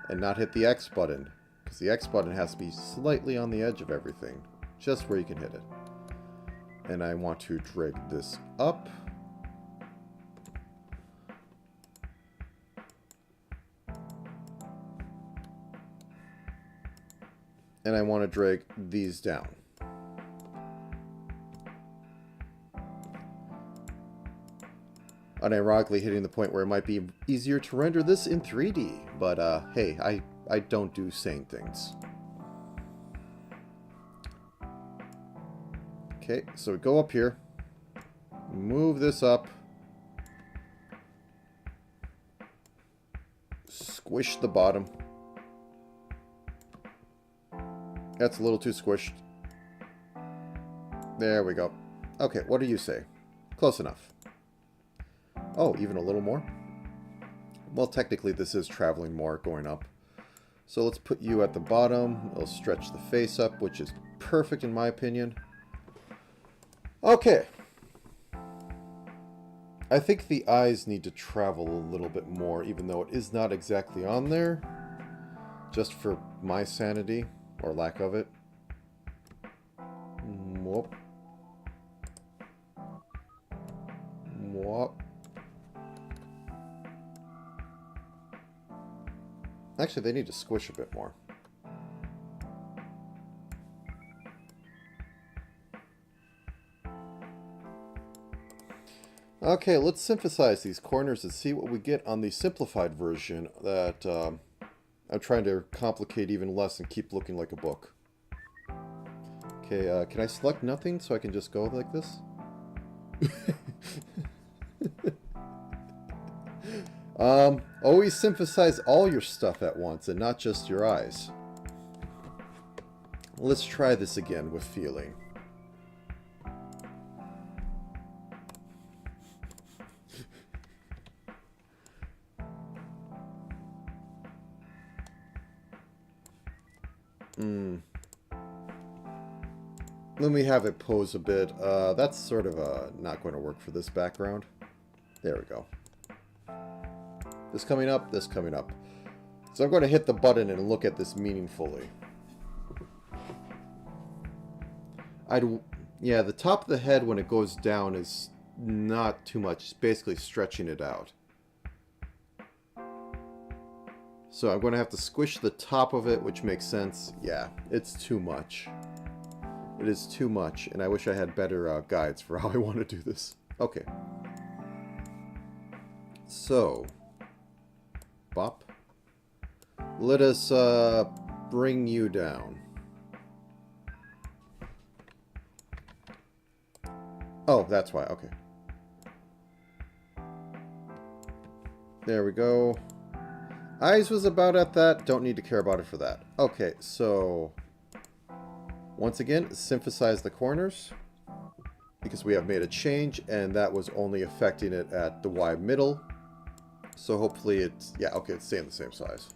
And not hit the X button, because the X button has to be slightly on the edge of everything, just where you can hit it. And I want to drag this up. And I want to drag these down. Unironically hitting the point where it might be easier to render this in 3D. But hey, I don't do sane things. Okay, so we go up here. Move this up. Squish the bottom. That's a little too squished. There we go. Okay, what do you say? Close enough. Oh, even a little more? Well, technically this is traveling more going up. So let's put you at the bottom. It'll stretch the face up, which is perfect in my opinion. Okay. I think the eyes need to travel a little bit more, even though it is not exactly on there. Just for my sanity. Or lack of it. Whoop. Whoop. Actually, they need to squish a bit more. Okay, let's synthesize these corners and see what we get on the simplified version that I'm trying to complicate even less and keep looking like a book. Okay, can I select nothing so I can just go like this? Always synthesize all your stuff at once and not just your eyes. Let's try this again with feeling. Let me have it pose a bit. That's sort of not going to work for this background. There we go. This coming up, this coming up. So I'm going to hit the button and look at this meaningfully. Yeah, the top of the head when it goes down is not too much. It's basically stretching it out. So I'm going to have to squish the top of it, which makes sense. Yeah, it's too much. It is too much, and I wish I had better guides for how I want to do this. Okay. So, bop. Let us bring you down. Oh, that's why. Okay. There we go. Eyes was about at that. Don't need to care about it for that. Okay, so once again, synthesize the corners because we have made a change and that was only affecting it at the Y middle. So hopefully it's, yeah, okay, it's staying the same size.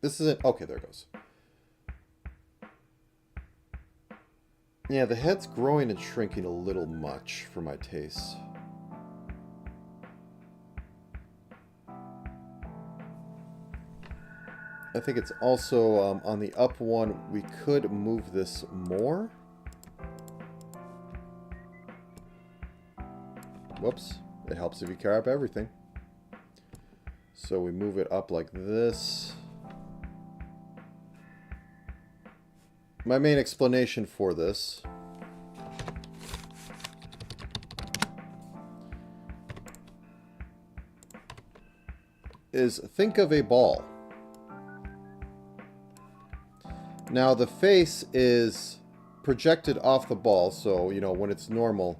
This isn't, okay, there it goes. Yeah, the head's growing and shrinking a little much for my taste. I think it's also on the up one, we could move this more. Whoops, it helps if you carve everything. So we move it up like this. My main explanation for this is think of a ball. Now the face is projected off the ball, so you know when it's normal,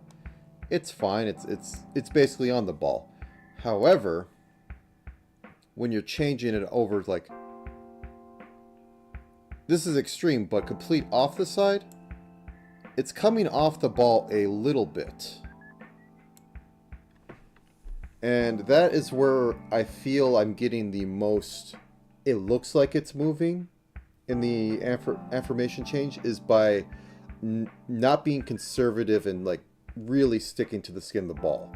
it's fine. It's basically on the ball. However, when you're changing it over, like this is extreme, but complete off the side, it's coming off the ball a little bit. And that is where I feel I'm getting the most, it looks like it's moving in the affirmation change, is by not being conservative and like really sticking to the skin of the ball.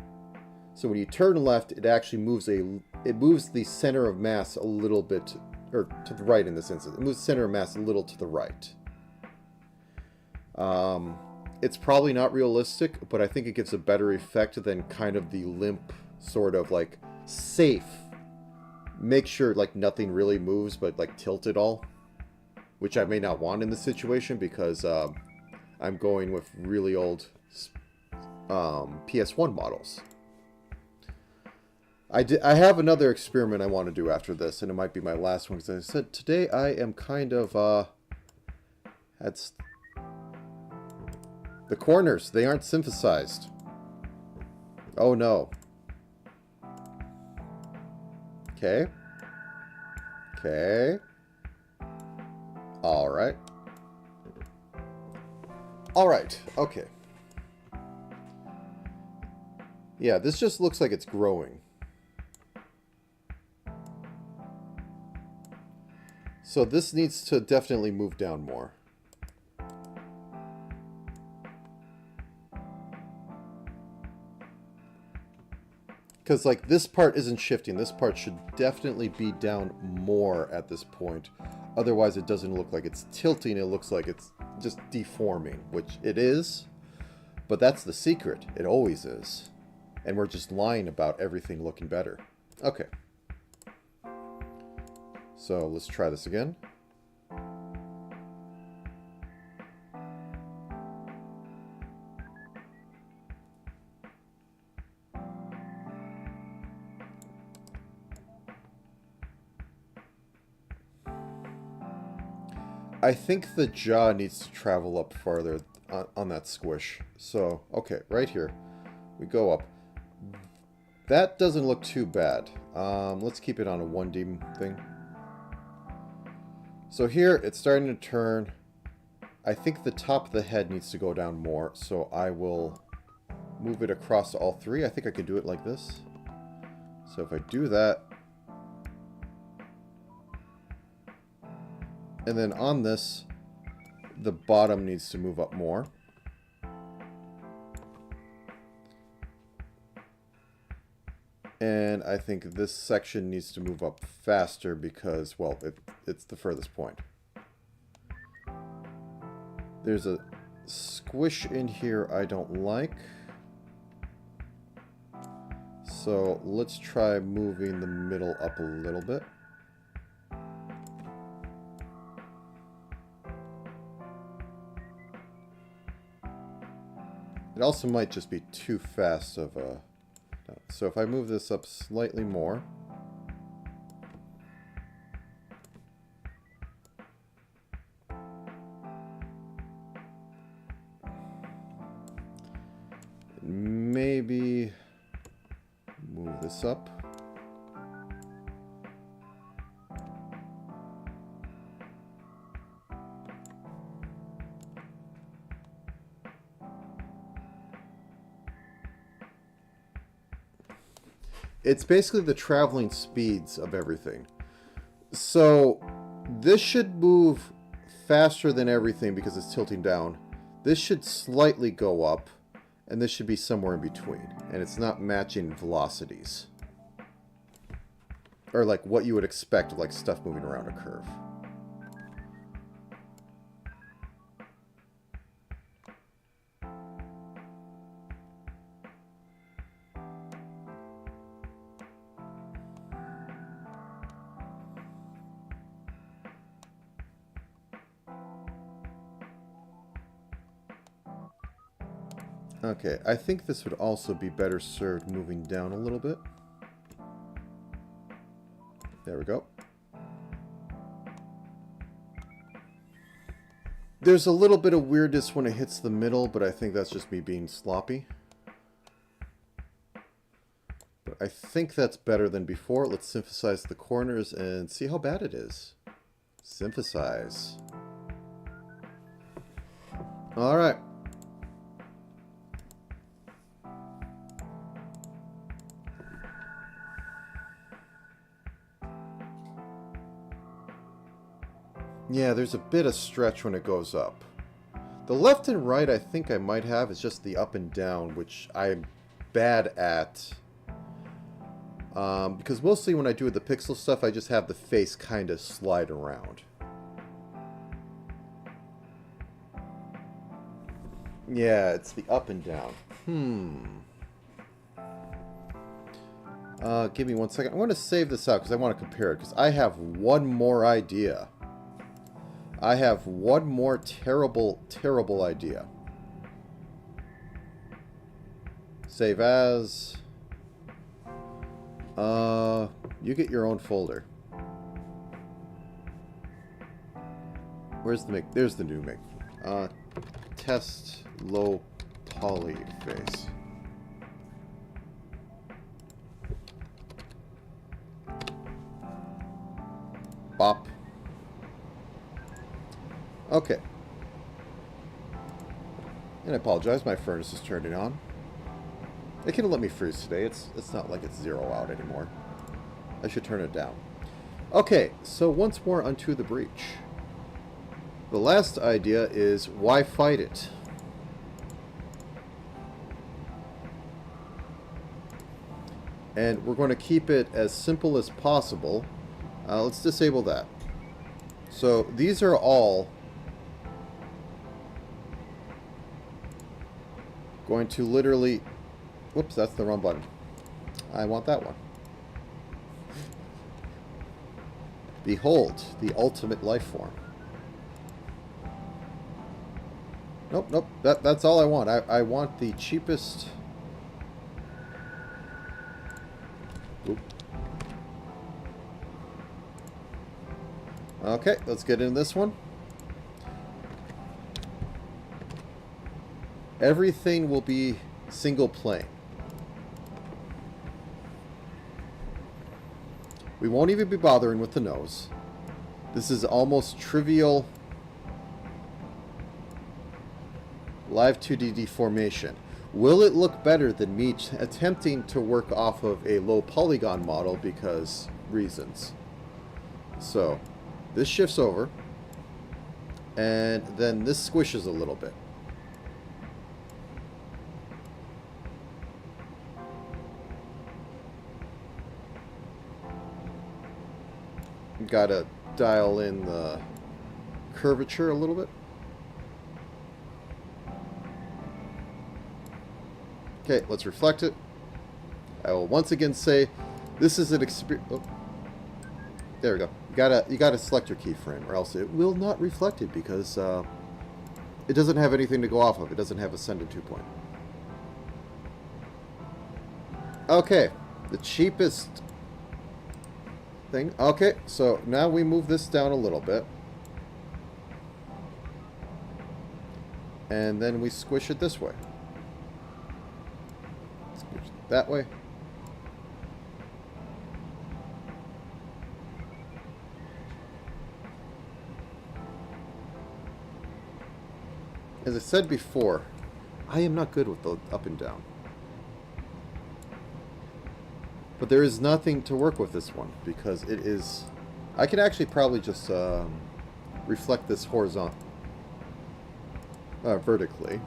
So when you turn left, it actually moves it moves the center of mass a little bit, or to the right in this instance. It moves the center of mass a little to the right. It's probably not realistic, but I think it gives a better effect than kind of the limp, sort of like safe. Make sure like nothing really moves, but like tilt it all. Which I may not want in this situation because I'm going with really old PS1 models. I have another experiment I want to do after this, and it might be my last one, because I said today I am kind of that's the corners, they aren't synthesized. Oh no. Okay. Okay. Alright. Alright, okay. Yeah, this just looks like it's growing. So this needs to definitely move down more. Because like this part isn't shifting. This part should definitely be down more at this point. Otherwise it doesn't look like it's tilting. It looks like it's just deforming, which it is. But that's the secret. It always is. And we're just lying about everything looking better. Okay. So let's try this again. I think the jaw needs to travel up farther on that squish. So, okay, right here. We go up. That doesn't look too bad. Let's keep it on a 1D thing. So here, it's starting to turn. I think the top of the head needs to go down more, so I will move it across to all three. I think I could do it like this. So if I do that, and then on this, the bottom needs to move up more. And I think this section needs to move up faster because, well, it's the furthest point. There's a squish in here I don't like. So let's try moving the middle up a little bit. It also might just be too fast of a... So if I move this up slightly more... Maybe move this up. It's basically the traveling speeds of everything. So this should move faster than everything because it's tilting down. This should slightly go up, and this should be somewhere in between. And it's not matching velocities. Or like what you would expect of like stuff moving around a curve. Okay, I think this would also be better served moving down a little bit. There we go. There's a little bit of weirdness when it hits the middle, but I think that's just me being sloppy. But I think that's better than before. Let's synthesize the corners and see how bad it is. Synthesize. All right. Yeah, there's a bit of stretch when it goes up. The left and right I think I might have is just the up and down, which I'm bad at. Because mostly when I do the pixel stuff, I just have the face kind of slide around. Yeah, it's the up and down. Give me 1 second. I want to save this out because I want to compare it, because I have one more idea. I have one more terrible, terrible idea. Save as. You get your own folder. Where's the make? There's the new make. Test low poly face. Bop. Okay. And I apologize, my furnace is turning on. It can let me freeze today. It's not like it's 0 out anymore. I should turn it down. Okay, so once more unto the breach. The last idea is, why fight it? And we're going to keep it as simple as possible. Let's disable that. So these are all going to literally... Whoops, that's the wrong button. I want that one. Behold, the ultimate life form. Nope, nope. That's all I want. I want the cheapest... Oop. Okay, let's get into this one. Everything will be single plane. We won't even be bothering with the nose. This is almost trivial live 2D deformation. Will it look better than me attempting to work off of a low polygon model because reasons? So, this shifts over, and then this squishes a little bit. Gotta dial in the curvature a little bit. Okay, let's reflect it. I will once again say this is an experience. Oh, there we go. You gotta select your keyframe, or else it will not reflect it because it doesn't have anything to go off of. It doesn't have a send to 2 point. Okay, the cheapest thing. Okay, so now we move this down a little bit, and then we squish it this way. Squish it that way. As I said before, I am not good with the up and down. But there is nothing to work with this one because it is... I can actually probably just reflect this horizontal, vertically.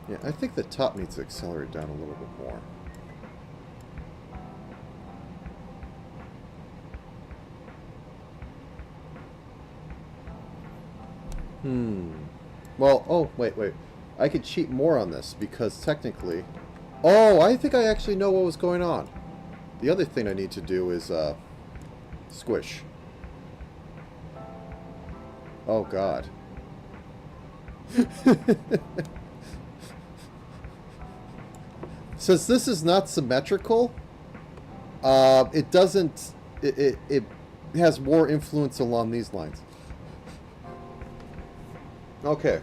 Yeah, I think the top needs to accelerate down a little bit more. Well, oh, wait. I could cheat more on this because technically... Oh, I think I actually know what was going on. The other thing I need to do is, squish. Oh, God. Since this is not symmetrical, it doesn't... It has more influence along these lines. Okay.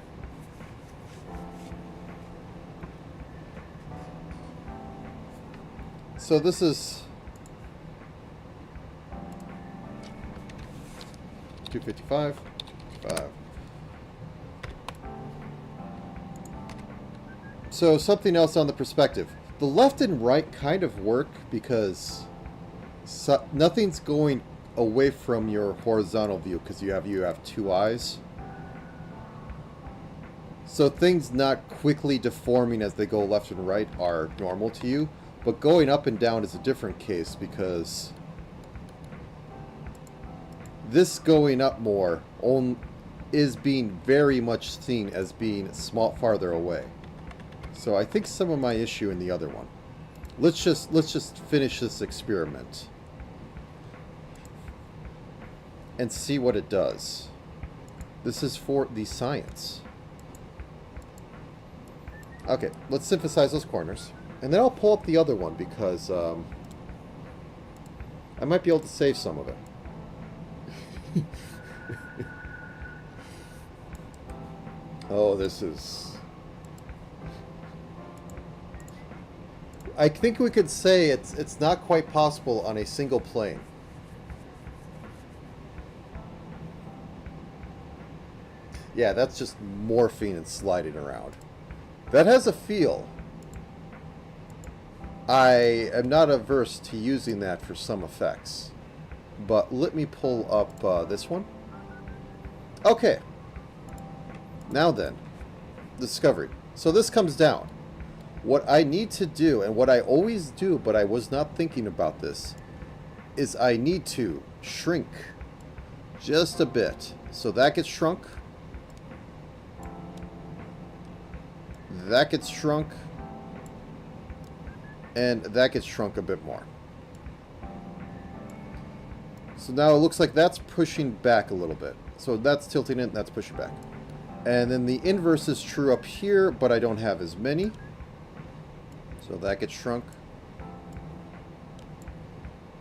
So this is 255. So something else on the perspective. The left and right kind of work because nothing's going away from your horizontal view because you have two eyes. So things not quickly deforming as they go left and right are normal to you, but going up and down is a different case because this going up more is being very much seen as being farther away. So I think some of my issue in the other one. Let's just finish this experiment and see what it does. This is for the science. Okay, let's synthesize those corners. And then I'll pull up the other one because I might be able to save some of it. Oh, this is... I think we could say it's not quite possible on a single plane. Yeah, that's just morphing and sliding around. That has a feel. I am not averse to using that for some effects. But let me pull up this one. Okay. Now then. Discovery. So this comes down. What I need to do, and what I always do, but I was not thinking about this, is I need to shrink just a bit. So that gets shrunk. That gets shrunk. And that gets shrunk a bit more. So now it looks like that's pushing back a little bit. So that's tilting it, that's pushing back. And then the inverse is true up here, but I don't have as many. So that gets shrunk.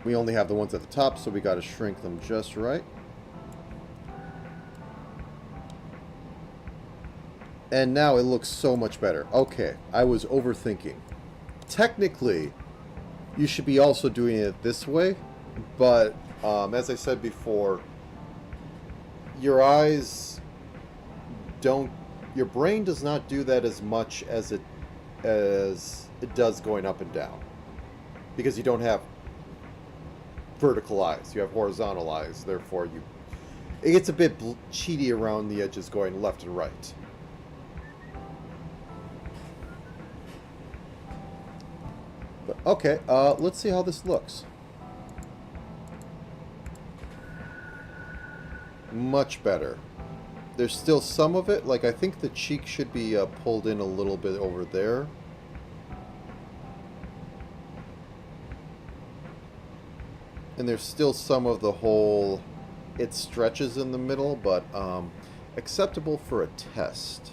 We only have the ones at the top, so we got to shrink them just right. And now it looks so much better. Okay, I was overthinking. Technically, you should be also doing it this way, but as I said before, your eyes don't, your brain does not do that as much as it does going up and down, because you don't have vertical eyes, you have horizontal eyes. Therefore, it gets a bit cheaty around the edges going left and right. But okay, let's see how this looks. Much better. There's still some of it, like I think the cheek should be pulled in a little bit over there. And there's still some of the whole, it stretches in the middle, but acceptable for a test.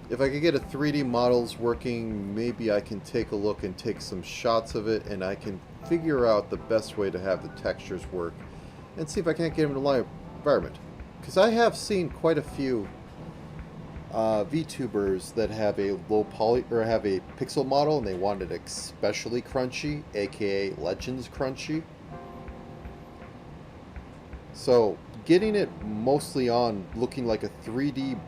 If I could get a 3D models working, maybe I can take a look and take some shots of it, and I can figure out the best way to have the textures work, and see if I can't get them in a live environment. Because I have seen quite a few VTubers that have a low poly, or have a pixel model, and they want it especially crunchy, aka Legends crunchy. So getting it mostly on looking like a 3D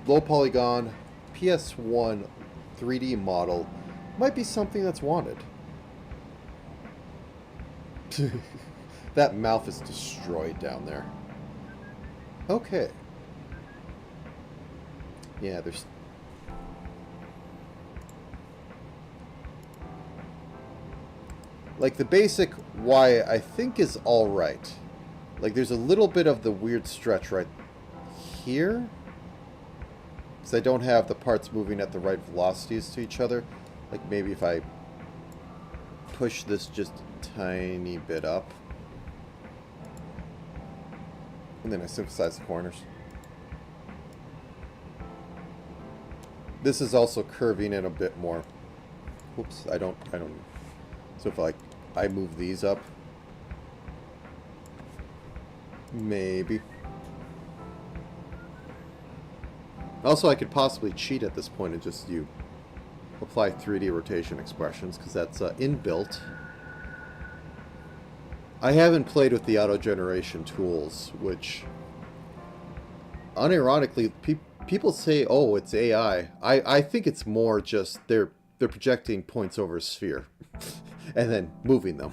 low polygon PS1 3D model might be something that's wanted. That mouth is destroyed down there. Okay. Yeah, there's... like, the basic Y I think is alright. Like, there's a little bit of the weird stretch right here. Because I don't have the parts moving at the right velocities to each other. Like, maybe if I push this just a tiny bit up. And then I synthesize the corners. This is also curving in a bit more. Whoops, I don't. So if I move these up, maybe. Also, I could possibly cheat at this point and just apply 3D rotation expressions, because that's inbuilt. I haven't played with the auto generation tools, which, unironically, people say, "Oh, it's AI." I think it's more just they're projecting points over a sphere and then moving them.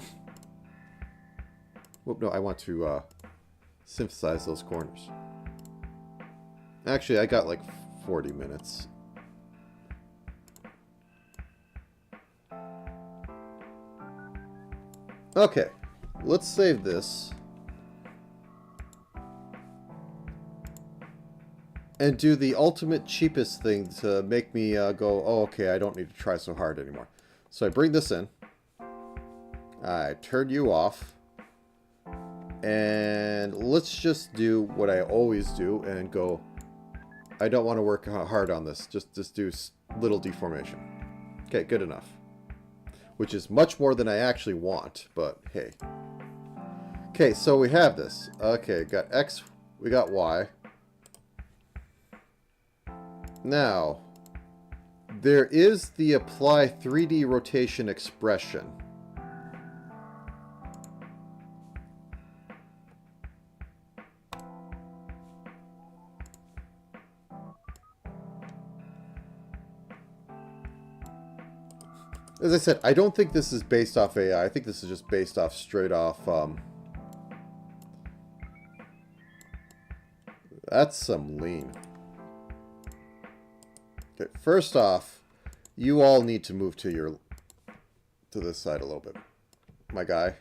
Whoop, no, I want to synthesize those corners. Actually, I got like 40 minutes. Okay, let's save this. And do the ultimate cheapest thing to make me go, oh, okay, I don't need to try so hard anymore. So I bring this in. I turn you off. And let's just do what I always do and go, I don't want to work hard on this. Just do little deformation. Okay, good enough. Which is much more than I actually want, but hey. Okay, so we have this. Okay, got X, we got Y. Now, there is the apply 3D rotation expression. As I said, I don't think this is based off AI. I think this is just based off straight off. That's some lean. Okay, first off, you all need to move to this side a little bit, my guy.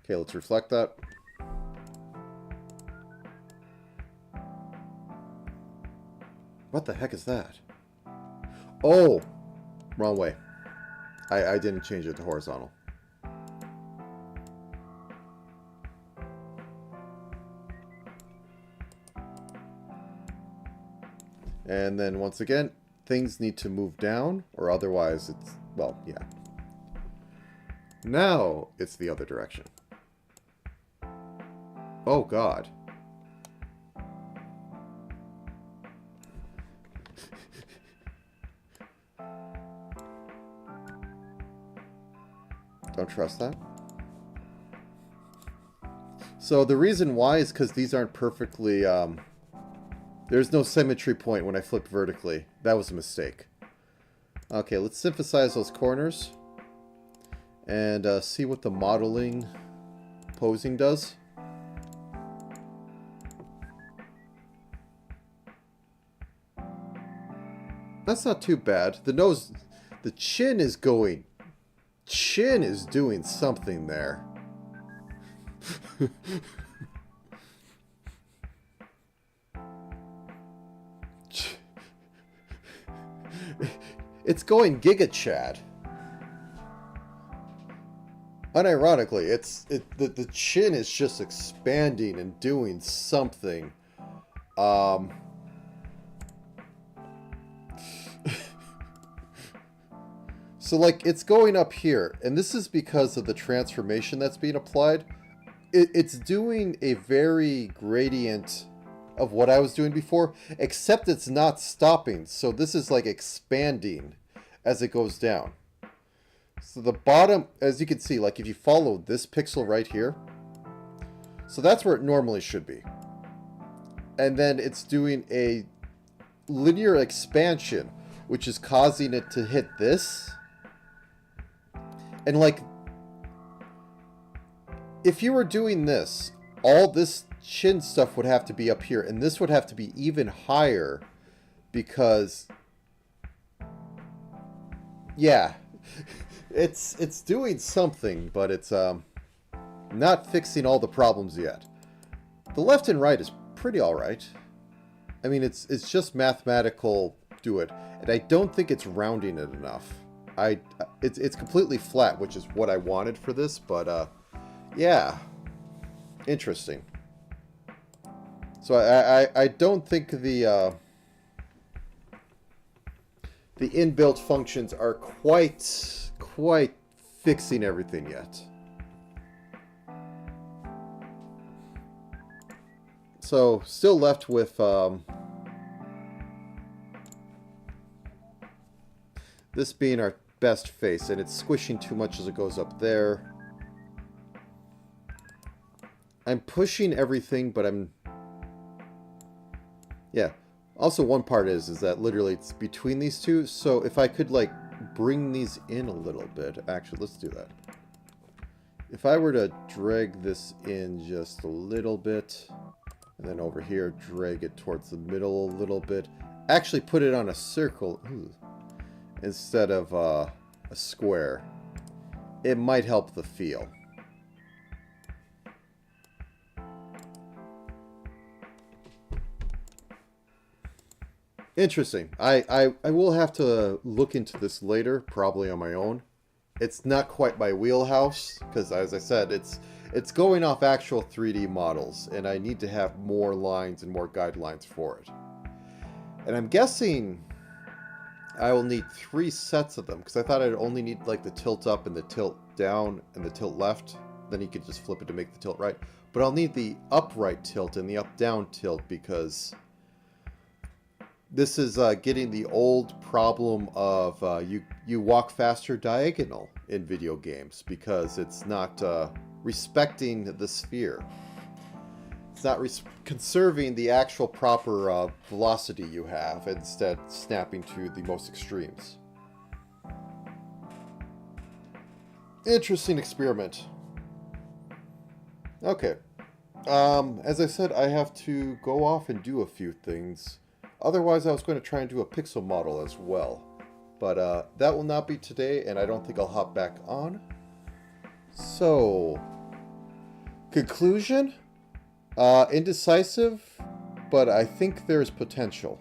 Okay, let's reflect that. What the heck is that? Oh, wrong way. I didn't change it to horizontal. And then once again, things need to move down, or otherwise it's, well, yeah. Now it's the other direction. Oh, God. Don't trust that. So the reason why is because these aren't perfectly... there's no symmetry point when I flip vertically. That was a mistake. Okay, let's synthesize those corners. And see what the modeling posing does. That's not too bad. The nose... The chin is going... Chin is doing something there. It's going Giga Chad. Unironically, the chin is just expanding and doing something. So, like, it's going up here, and this is because of the transformation that's being applied. It's doing a very gradient of what I was doing before, except it's not stopping. So this is, like, expanding as it goes down. So the bottom, as you can see, like, if you follow this pixel right here, so that's where it normally should be. And then it's doing a linear expansion, which is causing it to hit this. And, like, if you were doing this, all this chin stuff would have to be up here, and this would have to be even higher because, yeah, it's doing something, but it's not fixing all the problems yet. The left and right is pretty all right. I mean, it's just mathematical do it, and I don't think it's rounding it enough. It's completely flat, which is what I wanted for this, but yeah, interesting. So I don't think the inbuilt functions are quite fixing everything yet. So still left with this being our best face, and it's squishing too much as it goes up there. I'm pushing everything, but yeah. Also, one part is that literally it's between these two, so if I could, like, bring these in a little bit. Actually, let's do that. If I were to drag this in just a little bit, and then over here, drag it towards the middle a little bit. Actually put it on a circle. Ooh. Instead of a square, it might help the feel. Interesting. I will have to look into this later, probably on my own. It's not quite my wheelhouse, because as I said, it's going off actual 3D models, and I need to have more lines and more guidelines for it. And I'm guessing I will need 3 sets of them, because I thought I'd only need, like, the tilt up and the tilt down and the tilt left. Then you could just flip it to make the tilt right. But I'll need the upright tilt and the up-down tilt, because this is getting the old problem of you walk faster diagonal in video games, because it's not respecting the sphere. It's not conserving the actual proper velocity you have, instead snapping to the most extremes. Interesting experiment. Okay. As I said, I have to go off and do a few things. Otherwise, I was going to try and do a pixel model as well. But that will not be today, and I don't think I'll hop back on. So, conclusion? Indecisive, but I think there's potential.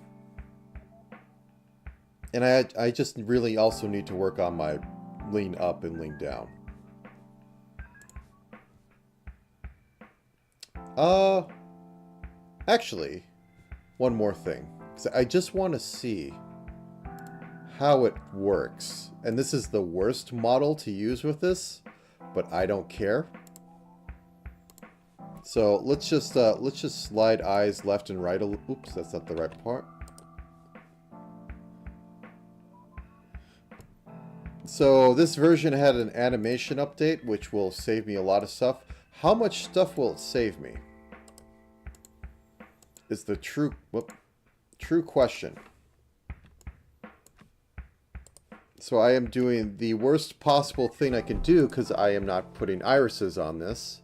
And I just really also need to work on my lean up and lean down. Actually, one more thing. So I just want to see how it works. And this is the worst model to use with this, but I don't care. So let's just slide eyes left and right. Oops, that's not the right part. So this version had an animation update, which will save me a lot of stuff. How much stuff will it save me? Is the true question. So I am doing the worst possible thing I can do because I am not putting irises on this.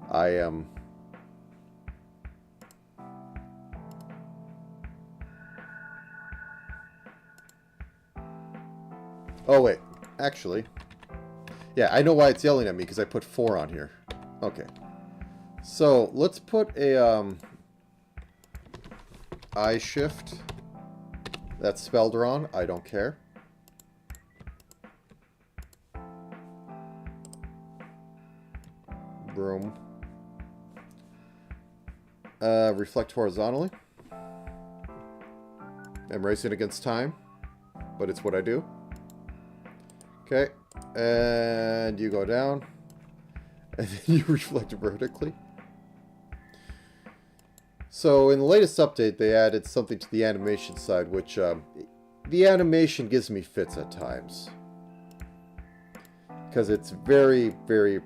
I am... Oh, wait. Actually. Yeah, I know why it's yelling at me, because I put 4 on here. Okay. So, let's put a, eye shift. That's spelled wrong. I don't care. Boom. Reflect horizontally. I'm racing against time, but it's what I do. Okay, and you go down, and then you reflect vertically. So in the latest update, they added something to the animation side, which the animation gives me fits at times. Because it's very, very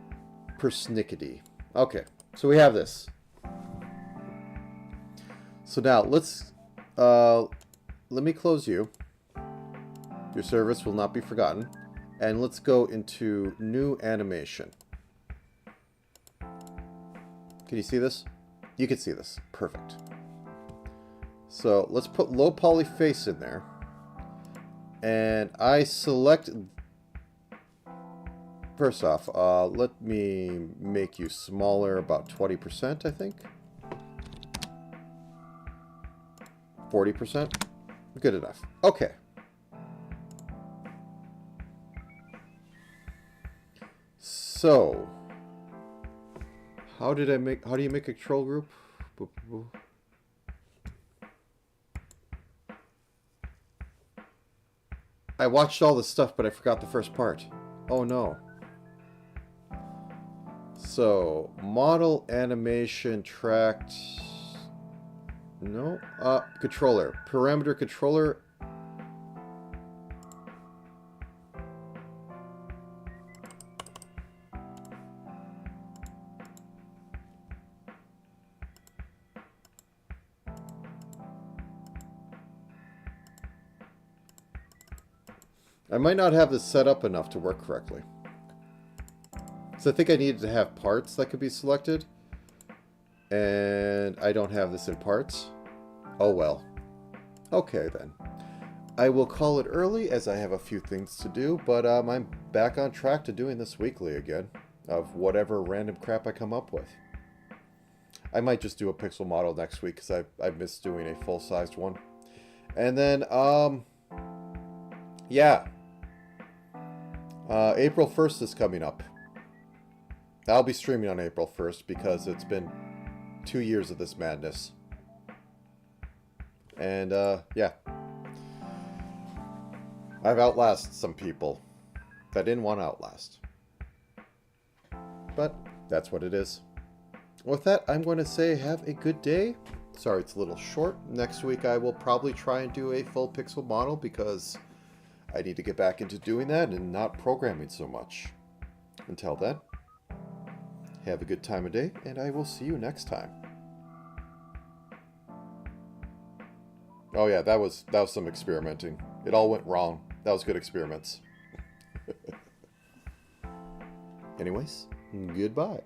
persnickety. Okay, so we have this. So now, let me close you. Your service will not be forgotten. And let's go into new animation. Can you see this? You can see this. Perfect. So let's put low poly face in there. And I select... First off, let me make you smaller, about 20%, I think. 40%. Good enough. Okay. So, how do you make a control group? I watched all this stuff, but I forgot the first part. Oh no. So, model animation tracked. No. Controller. Parameter controller. I might not have this set up enough to work correctly. So I think I needed to have parts that could be selected. And I don't have this in parts. Oh well. Okay then. I will call it early as I have a few things to do, but I'm back on track to doing this weekly again. Of whatever random crap I come up with. I might just do a pixel model next week because I missed doing a full-sized one. And then, yeah. April 1st is coming up. I'll be streaming on April 1st because it's been 2 years of this madness. And, yeah. I've outlasted some people that didn't want to outlast. But that's what it is. With that, I'm going to say have a good day. Sorry it's a little short. Next week I will probably try and do a full pixel model because I need to get back into doing that and not programming so much. Until then, have a good time of day, and I will see you next time. Oh yeah, that was some experimenting. It all went wrong. That was good experiments. Anyways, goodbye.